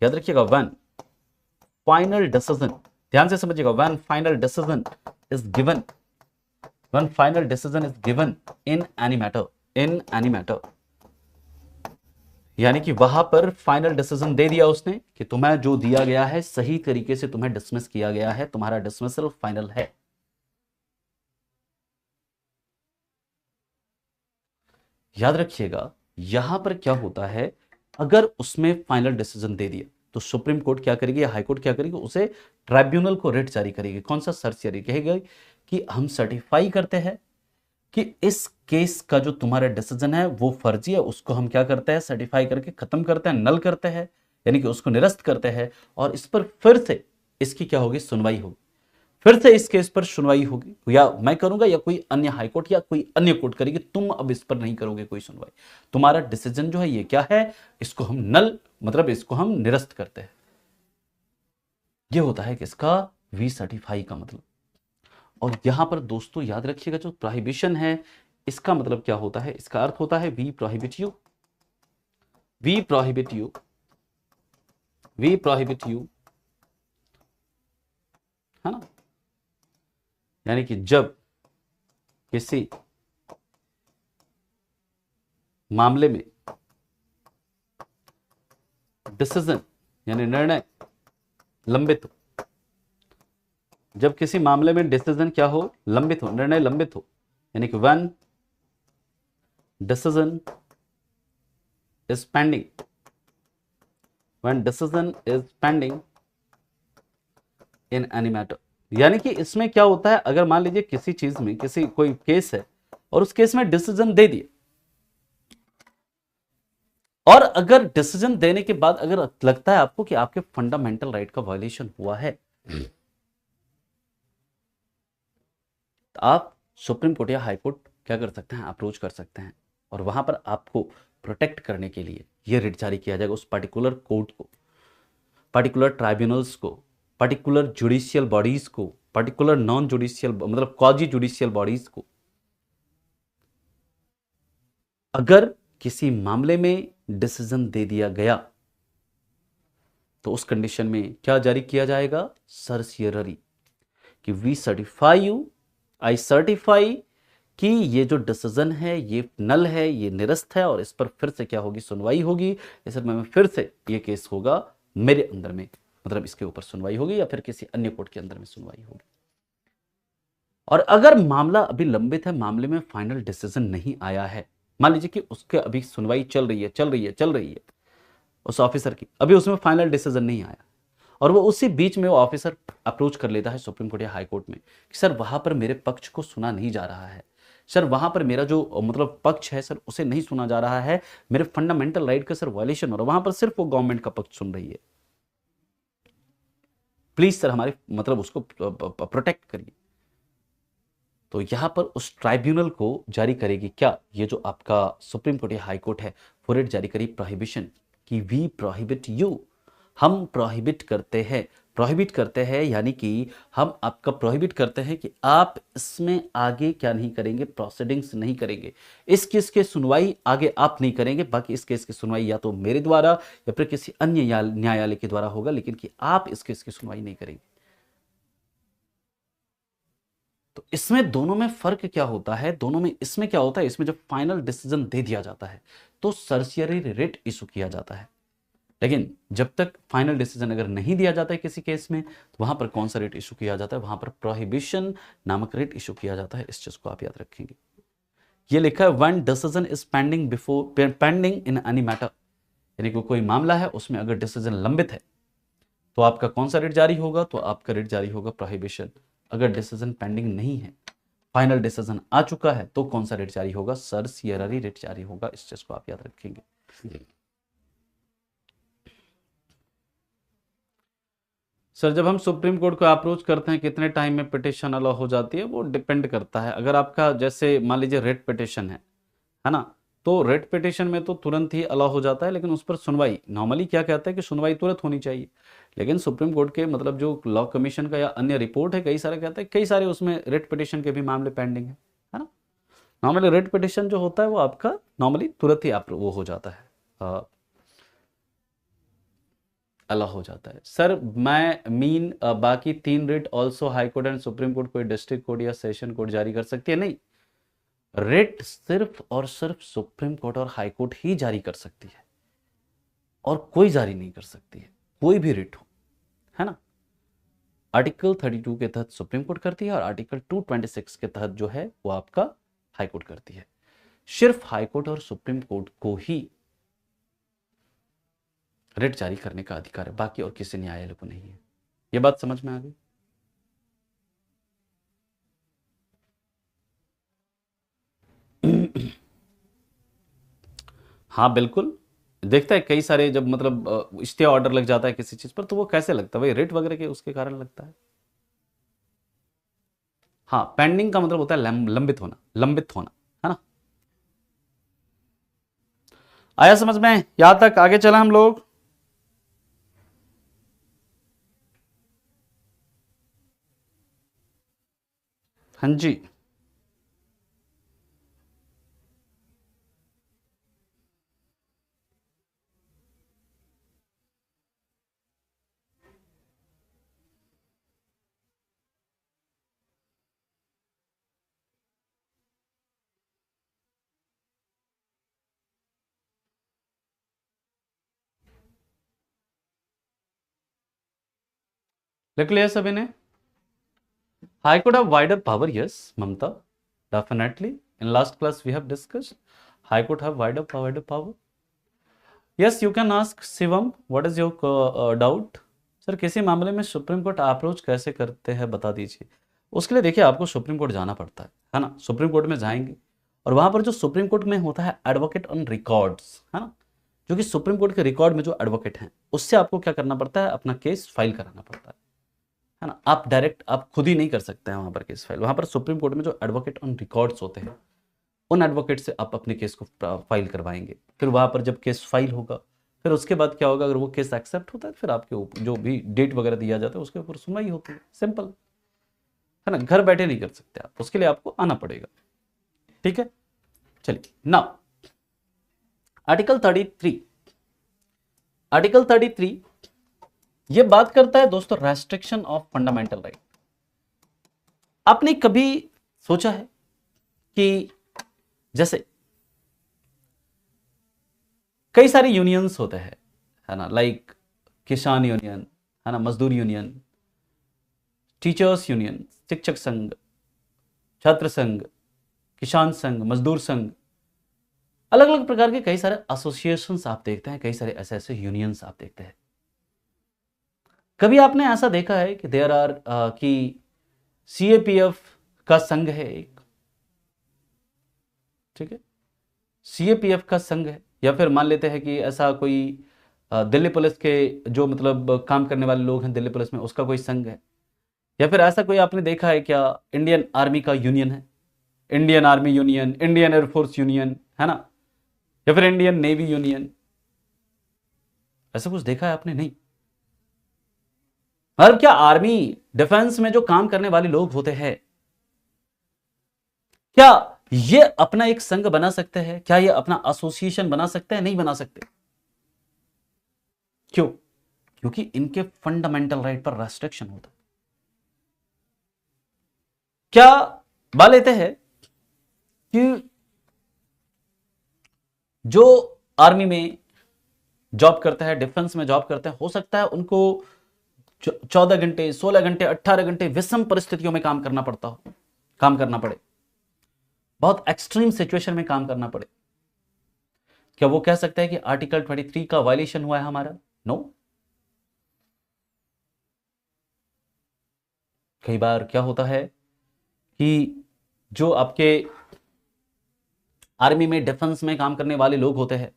याद रखिएगा व्हेन फाइनल डिसीजन, ध्यान से समझिएगा, when final decision is given, when final decision is given in any matter, यानी कि वहां पर फाइनल डिसीजन दे दिया उसने कि तुम्हें जो दिया गया है सही तरीके से तुम्हें डिसमिस किया गया है, तुम्हारा डिसमिसल फाइनल है। याद रखिएगा यहां पर क्या होता है, अगर उसमें फाइनल डिसीजन दे दिया तो सुप्रीम कोर्ट क्या करेगी या हाई कोर्ट क्या करेगी, उसे ट्राइब्यूनल को रिट जारी करेगी। कौन सा? सर्सियरी। कहेगा कि हम सर्टिफाई करते हैं कि इस केस का जो तुम्हारा डिसीजन है वो फर्जी है, उसको हम क्या करते हैं, सर्टिफाई करके खत्म करते हैं, नल करते हैं, यानी कि उसको निरस्त करते हैं, और इस पर फिर से इसकी क्या होगी, सुनवाई होगी। फिर से इस केस पर सुनवाई होगी, या मैं करूंगा या कोई अन्य हाईकोर्ट या कोई अन्य कोर्ट करेगी, तुम अब इस पर नहीं करोगे कोई सुनवाई। तुम्हारा डिसीजन जो है ये क्या है, इसको हम नल, मतलब इसको हम निरस्त करते हैं। ये होता है किसका, वी सर्टिफाई का मतलब। और यहां पर दोस्तों याद रखिएगा जो प्रोहिबिशन है इसका मतलब क्या होता है, इसका अर्थ होता है we prohibit you, we prohibit you, we prohibit you, है ना। यानी कि जब किसी मामले में डिसीजन यानी निर्णय लंबित हो, जब किसी मामले में डिसीजन क्या हो, लंबित हो, निर्णय लंबित हो, यानी कि when decision is pending, when decision is pending in any matter. यानी कि इसमें क्या होता है, अगर मान लीजिए किसी चीज में किसी कोई केस है और उस केस में डिसीजन दे दिए, और अगर डिसीजन देने के बाद अगर लगता है आपको कि आपके फंडामेंटल राइट का वायलेशन हुआ है, तो आप सुप्रीम कोर्ट या हाई कोर्ट क्या कर सकते हैं, अप्रोच कर सकते हैं, और वहां पर आपको प्रोटेक्ट करने के लिए यह रिट जारी किया जाएगा उस पर्टिकुलर कोर्ट को, पर्टिकुलर ट्राइब्यूनल्स को, पर्टिकुलर जुडिशियल बॉडीज को, पर्टिकुलर नॉन जुडिशियल मतलब क्वाजी जुडिशियल बॉडीज को। अगर किसी मामले में डिसीजन दे दिया गया तो उस कंडीशन में क्या जारी किया जाएगा, सर्सियररी, कि we certify you, I certify कि ये जो डिसीजन है ये नल है, ये निरस्त है, और इस पर फिर से क्या होगी, सुनवाई होगी। इस में फिर से ये केस होगा मेरे अंदर में, मतलब इसके ऊपर सुनवाई होगी या फिर किसी अन्य कोर्ट के अंदर में सुनवाई होगी। और अगर मामला अभी लंबित है, मामले में फाइनल डिसीजन नहीं आया है, मान लीजिए कि उसके अभी सुनवाई चल रही है, चल रही है, चल रही है, उस ऑफिसर की अभी उसमें फाइनल डिसीजन नहीं आया, और वो उसी बीच में वो ऑफिसर अप्रोच कर लेता है सुप्रीम कोर्ट या हाई कोर्ट में कि सर वहां पर मेरे पक्ष को सुना नहीं जा रहा है, सर वहां पर मेरा जो मतलब पक्ष है सर उसे नहीं सुना जा रहा है, मेरे फंडामेंटल राइट का सर वायलेशन हो रहा है, वहां पर सिर्फ वो गवर्नमेंट का पक्ष सुन रही है, प्लीज सर हमारे मतलब उसको प्रोटेक्ट करिए। तो यहां पर उस ट्राइब्यूनल को जारी करेगी क्या, ये जो आपका सुप्रीम कोर्ट या हाई कोर्ट है, वो रेट जारी करेगी प्रोहिबिशन, कि वी प्रोहिबिट यू, हम प्रोहिबिट करते हैं, प्रोहिबिट करते हैं यानी कि हम आपका प्रोहिबिट करते हैं कि आप इसमें आगे क्या नहीं करेंगे, प्रोसीडिंग्स नहीं करेंगे, इस केस की सुनवाई आगे आप नहीं करेंगे, बाकी इस केस की सुनवाई या तो मेरे द्वारा या फिर किसी अन्य न्यायालय के द्वारा होगा, लेकिन कि आप इस केस की सुनवाई नहीं करेंगे। तो इसमें दोनों में फर्क क्या होता है, दोनों में इसमें क्या होता है, इसमें जब फाइनल डिसीजन दे दिया जाता है तो सर्सियरी रिट इशू किया जाता है, लेकिन जब तक फाइनल डिसीजन अगर नहीं दिया जाता है किसी केस में तो वहां पर कौन सा रेट इशू किया जाता है, वहां पर प्रोहिबिशन नामक रेट इशू किया जाता है। इस चीज को आप याद रखेंगे। ये लिखा है when decision is pending before pending in any matter, यानी कि कोई मामला है उसमें अगर डिसीजन लंबित है तो आपका कौन सा रेट जारी होगा, तो आपका रेट जारी होगा प्रोहिबिशन। अगर डिसीजन पेंडिंग नहीं है, फाइनल डिसीजन आ चुका है, तो कौन सा रेट जारी होगा, सर्सियररी रेट जारी होगा। इस चीज को आप याद रखेंगे। सर जब हम सुप्रीम कोर्ट को अप्रोच करते हैं कितने टाइम में पिटिशन अलाउ हो जाती है, वो डिपेंड करता है। अगर आपका जैसे मान लीजिए रेट पिटिशन है ना, तो रेट पिटिशन में तो तुरंत ही अलाउ हो जाता है, लेकिन उस पर सुनवाई नॉर्मली क्या कहता है कि सुनवाई तुरंत होनी चाहिए, लेकिन सुप्रीम कोर्ट के मतलब जो लॉ कमीशन का या अन्य रिपोर्ट है कई सारे कहते हैं, कई सारे उसमें रेट पिटिशन के भी मामले पेंडिंग है ना। नॉर्मली रेट पिटिशन जो होता है वो आपका नॉर्मली तुरंत ही आप वो हो जाता है, अलाउ हो जाता है। सर मैं मीन बाकी 3 rate also high court and supreme court कोई डिस्ट्रिक्ट कोर्ट या सेशन कोर्ट जारी कर सकती है, नहीं, रेट सिर्फ और सिर्फ सुप्रीम कोर्ट और हाई कोर्ट ही जारी कर सकती है, और कोई जारी नहीं कर सकती है, कोई भी रेट हो, है ना। आर्टिकल 32 के तहत सुप्रीम कोर्ट करती है और आर्टिकल 226 के तहत जो है वो आपका हाई कोर्ट करती है। सिर्फ हाईकोर्ट और सुप्रीम कोर्ट को ही रिट जारी करने का अधिकार है, बाकी और किसी न्यायालय को नहीं है। ये बात समझ में आ गई? हाँ बिल्कुल, देखता है कई सारे जब मतलब स्टे ऑर्डर लग जाता है किसी चीज पर, तो वो कैसे लगता है भाई, रेट वगैरह के उसके कारण लगता है। हाँ, पेंडिंग का मतलब होता है लंबित होना, लंबित होना, है ना। आया समझ में? यहां तक आगे चला हम लोग। हाँ जी, लिख लिया सभी ने? High could have wider power, yes, Mamta, definitely. In last class we have discussed. High could have wider power. Yes, you can ask Shivam. What is your doubt? Sir किसी मामले में सुप्रीम कोर्ट अप्रोच कैसे करते हैं बता दीजिए। उसके लिए देखिए आपको सुप्रीम कोर्ट जाना पड़ता है ना। सुप्रीम कोर्ट में जाएंगे और वहां पर जो सुप्रीम कोर्ट में होता है एडवोकेट ऑन रिकॉर्ड्स, है ना, जो कि सुप्रीम कोर्ट के रिकॉर्ड में जो एडवोकेट हैं उससे आपको क्या करना पड़ता है, अपना केस फाइल कराना पड़ता है ना। आप डायरेक्ट आप खुद ही नहीं कर सकते हैं वहां पर केस फाइल। वहां पर सुप्रीम कोर्ट में जो एडवोकेट ऑन रिकॉर्ड्स होते हैं उन एडवोकेट से आप अपने केस को फाइल करवाएंगे। फिर वहां पर जब केस फाइल होगा फिर उसके बाद क्या होगा, अगर वो केस एक्सेप्ट होता है फिर आपके ऊपर जो भी डेट वगैरह दिया जाता है उसके ऊपर सुनवाई होती है। सिंपल है ना, घर बैठे नहीं कर सकते आप, उसके लिए आपको आना पड़ेगा। ठीक है, चलिए नाउ आर्टिकल 33। आर्टिकल 33 ये बात करता है दोस्तों रेस्ट्रिक्शन ऑफ फंडामेंटल राइट। आपने कभी सोचा है कि जैसे कई सारे यूनियंस होते हैं, है ना, लाइक किसान यूनियन, है ना, मजदूर यूनियन, टीचर्स यूनियन, शिक्षक संघ, छात्र संघ, किसान संघ, मजदूर संघ, अलग अलग प्रकार के कई सारे एसोसिएशंस आप देखते हैं, कई सारे ऐसे ऐसे यूनियंस आप देखते हैं। कभी आपने ऐसा देखा है कि देयर आर कि सीएपीएफ का संघ है एक, ठीक है, सीएपीएफ का संघ है, या फिर मान लेते हैं कि ऐसा कोई दिल्ली पुलिस के जो मतलब काम करने वाले लोग हैं दिल्ली पुलिस में उसका कोई संघ है, या फिर ऐसा कोई आपने देखा है क्या इंडियन आर्मी का यूनियन है, Indian army union, Indian air force union, है ना, या फिर इंडियन नेवी यूनियन, ऐसा कुछ देखा है आपने? नहीं। मतलब क्या आर्मी डिफेंस में जो काम करने वाले लोग होते हैं क्या ये अपना एक संघ बना सकते हैं, क्या ये अपना एसोसिएशन बना सकते हैं? नहीं बना सकते। क्यों? क्योंकि इनके फंडामेंटल राइट पर रेस्ट्रिक्शन होता है। क्या मान लेते हैं कि जो आर्मी में जॉब करते हैं, डिफेंस में जॉब करते हैं, हो सकता है उनको 14 घंटे, 16 घंटे, 18 घंटे विषम परिस्थितियों में काम करना पड़ता हो, काम करना पड़े, बहुत एक्सट्रीम सिचुएशन में काम करना पड़े। क्या वो कह सकते हैं कि आर्टिकल 23 का वायलेशन हुआ है हमारा? नो। कई बार क्या होता है कि जो आपके आर्मी में डिफेंस में काम करने वाले लोग होते हैं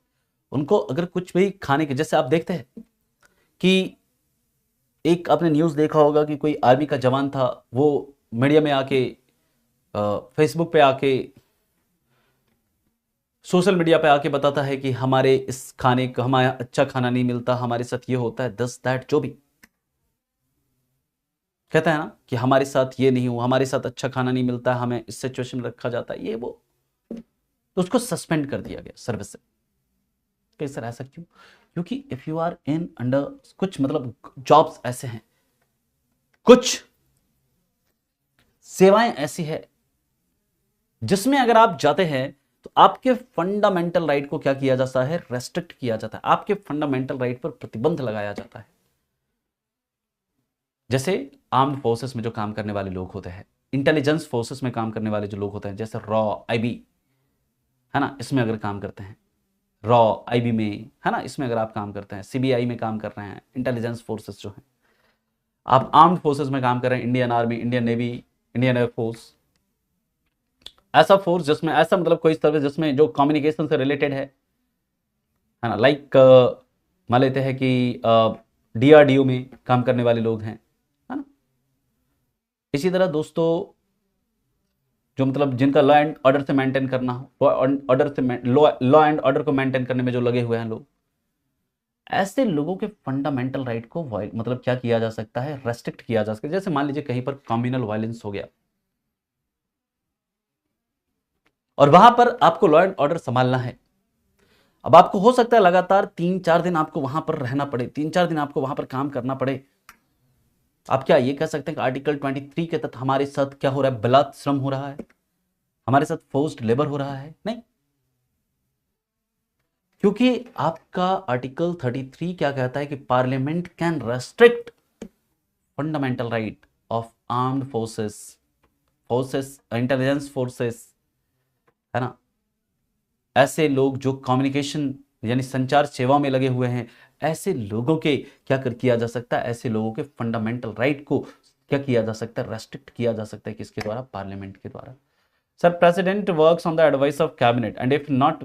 उनको अगर कुछ भी खाने के, जैसे आप देखते हैं कि एक आपने न्यूज़ देखा होगा कि कोई आर्मी का जवान था, वो मीडिया में आके फेसबुक पे आके सोशल मीडिया पे आके बताता है कि हमारे इस खाने का, हमारा अच्छा खाना नहीं मिलता, हमारे साथ ये होता है, दस दैट जो भी कहता है ना कि हमारे साथ ये नहीं हुआ, हमारे साथ अच्छा खाना नहीं मिलता, हमें इस सिचुएशन में रखा जाता है, ये वो, तो उसको सस्पेंड कर दिया गया सर्विस से। कि सर ऐसा क्यों? क्योंकि if you are in under कुछ मतलब जॉब्स ऐसे हैं, कुछ सेवाएं ऐसी है जिसमें अगर आप जाते हैं तो आपके फंडामेंटल राइट को क्या किया जाता है, रेस्ट्रिक्ट किया जाता है, आपके फंडामेंटल राइट पर प्रतिबंध लगाया जाता है। जैसे आर्म्ड फोर्सेस में जो काम करने वाले लोग होते हैं, इंटेलिजेंस फोर्सेस में काम करने वाले जो लोग होते हैं, जैसे रॉ, आईबी, है ना, इसमें अगर काम करते हैं, रॉ आईबी में, है ना, इसमें अगर आप काम करते हैं, सीबीआई में काम कर रहे हैं, इंटेलिजेंस फोर्सेस जो हैं, आप आर्म्ड फोर्सेस में काम कर रहे हैं, Indian army, Indian navy, Indian air force, ऐसा फोर्स जिसमें, ऐसा मतलब कोई सर्विस जिसमें जो कम्युनिकेशन से रिलेटेड है ना, लाइक मान लेते हैं कि डीआरडीओ में काम करने वाले लोग हैं, है ना। इसी तरह दोस्तों, जो मतलब जिनका लॉ एंड ऑर्डर से मेंटेन करना हो, ऑर्डर से लॉ एंड ऑर्डर को मेंटेन करने में जो लगे हुए हैं लोग, ऐसे लोगों के फंडामेंटल राइट को मतलब क्या किया जा सकता है, रेस्ट्रिक्ट किया जा सकता है। जैसे मान लीजिए कहीं पर कम्युनल वायलेंस हो गया और वहां पर आपको लॉ एंड ऑर्डर संभालना है। अब आपको हो सकता है लगातार 3-4 दिन आपको वहां पर रहना पड़े, 3-4 दिन आपको वहां पर काम करना पड़े। आप क्या ये कह सकते हैं कि आर्टिकल 23 के तहत हमारे साथ क्या हो रहा है, बलात् श्रम हो रहा है, हमारे साथ फोर्स्ड लेबर हो रहा है? नहीं, क्योंकि आपका आर्टिकल 33 क्या कहता है कि parliament can restrict fundamental right of armed forces, intelligence forces, है ना, ऐसे लोग जो कम्युनिकेशन यानी संचार सेवा में लगे हुए हैं, ऐसे लोगों के क्या किया जा सकता है, ऐसे लोगों के फंडामेंटल राइट को क्या किया जा सकता है, रेस्ट्रिक्ट किया जा सकता है, किसके द्वारा, पार्लियामेंट के द्वारा। Sir, President works on the advice of cabinet, and if not,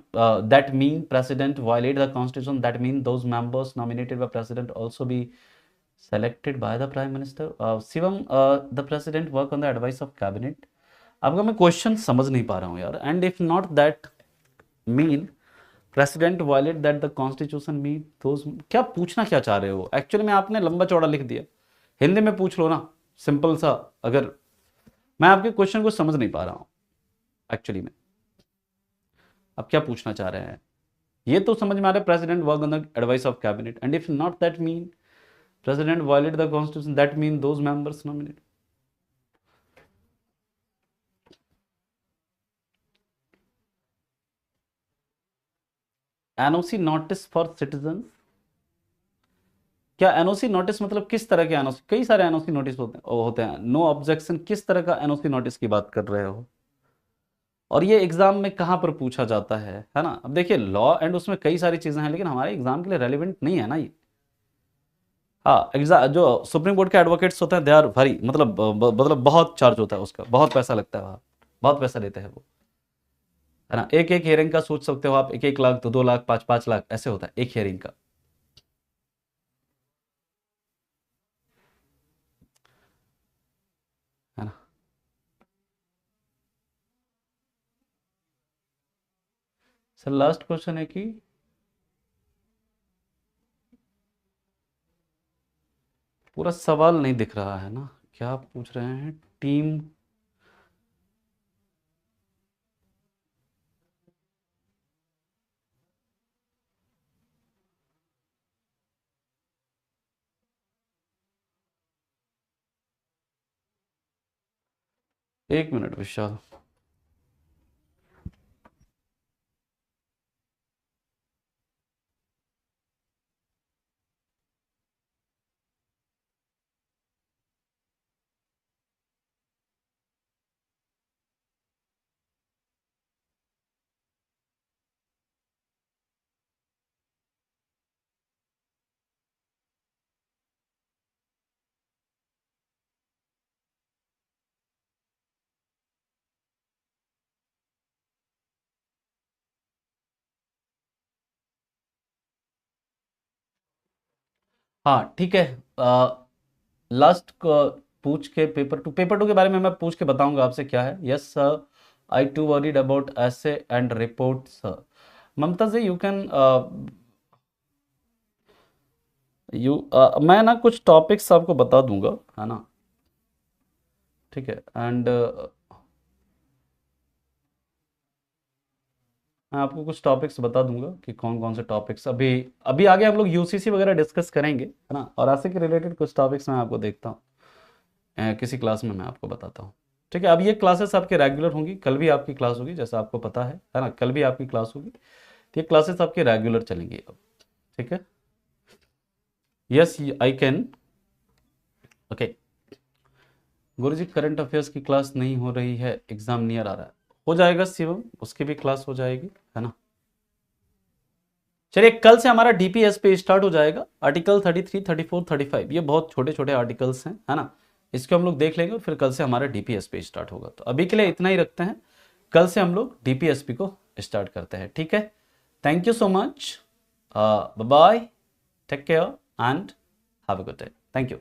that mean President violate the constitution. That mean those members nominated by President also be selected by the Prime Minister. Shivam, the President work on the advice of cabinet. आपका मैं question समझ नहीं पा रहा हूँ यार। And if not that mean president violate that the constitution mean those, क्या पूछना क्या चाह रहे हो एक्चुअली में? आपने लंबा चौड़ा लिख दिया, हिंदी में पूछ लो ना, सिंपल सा। अगर मैं आपके क्वेश्चन को समझ नहीं पा रहा हूँ एक्चुअली में, आप क्या पूछना चाह रहे हैं? ये तो समझ में आ रहा है, president work on the advice of cabinet, and if not that mean president violate the constitution, that mean those members nominate. NOC notice for citizen, क्या एनओसी नोटिस मतलब किस तरह के एनओसी? कई सारे एनओसी नोटिस होते हैं। नो ऑब्जेक्शन, किस तरह का एनओसी नोटिस की बात कर रहे हो? और ये एग्जाम में कहां पर पूछा जाता है ना? अब देखिए, लॉ एंड उसमें कई सारी चीजें हैं, लेकिन हमारे एग्जाम के लिए रेलिवेंट नहीं है ना ये। हाँ, एग्जाम जो सुप्रीम कोर्ट के एडवोकेट्स होते हैं, दे आर भारी, मतलब बहुत चार्ज होता है उसका, बहुत पैसा लगता है वहाँ, बहुत पैसा लेते हैं वो, है ना। एक एक हियरिंग का सोच सकते हो आप, 1-1 लाख, 2-2 लाख, 5-5 लाख ऐसे होता है एक हियरिंग का, है ना। सर लास्ट क्वेश्चन है कि पूरा सवाल नहीं दिख रहा है ना, क्या आप पूछ रहे हैं? टीम, एक मिनट विशाल। हाँ ठीक है, लास्ट पूछ के पेपर 2 के बारे में मैं पूछ के बताऊंगा आपसे क्या है। Yes sir, I too worried about essay and report sir. Mamta ji, you can मैं ना कुछ टॉपिक्स आपको बता दूंगा, है ना, ठीक है। एंड मैं आपको कुछ टॉपिक्स बता दूंगा कि कौन कौन से टॉपिक्स अभी अभी आगे हम लोग यूसीसी वगैरह डिस्कस करेंगे, है ना, और ऐसे के रिलेटेड कुछ टॉपिक्स मैं आपको देखता हूँ, किसी क्लास में मैं आपको बताता हूँ, ठीक है। अब ये क्लासेस आपके रेगुलर होंगी, कल भी आपकी क्लास होगी, जैसा आपको पता है ना, कल भी आपकी क्लास होगी, तो ये क्लासेस आपकी रेगुलर चलेंगी अब, ठीक है। Yes I can, okay. Guru ji, current affairs की क्लास नहीं हो रही है, एग्जाम नियर आ रहा है, हो जाएगा शिवम, उसकी भी क्लास हो जाएगी, है ना। चलिए कल से हमारा डीपीएस पे स्टार्ट हो जाएगा, आर्टिकल 33, 34, 35, ये बहुत छोटे छोटे आर्टिकल्स हैं, है ना। इसको हम लोग देख लेंगे और फिर कल से हमारा डीपीएस पे स्टार्ट होगा। तो अभी के लिए इतना ही रखते हैं, कल से हम लोग डीपीएसपी को स्टार्ट करते हैं, ठीक है। Thank you so much, bye bye, take care and have a good day, thank you.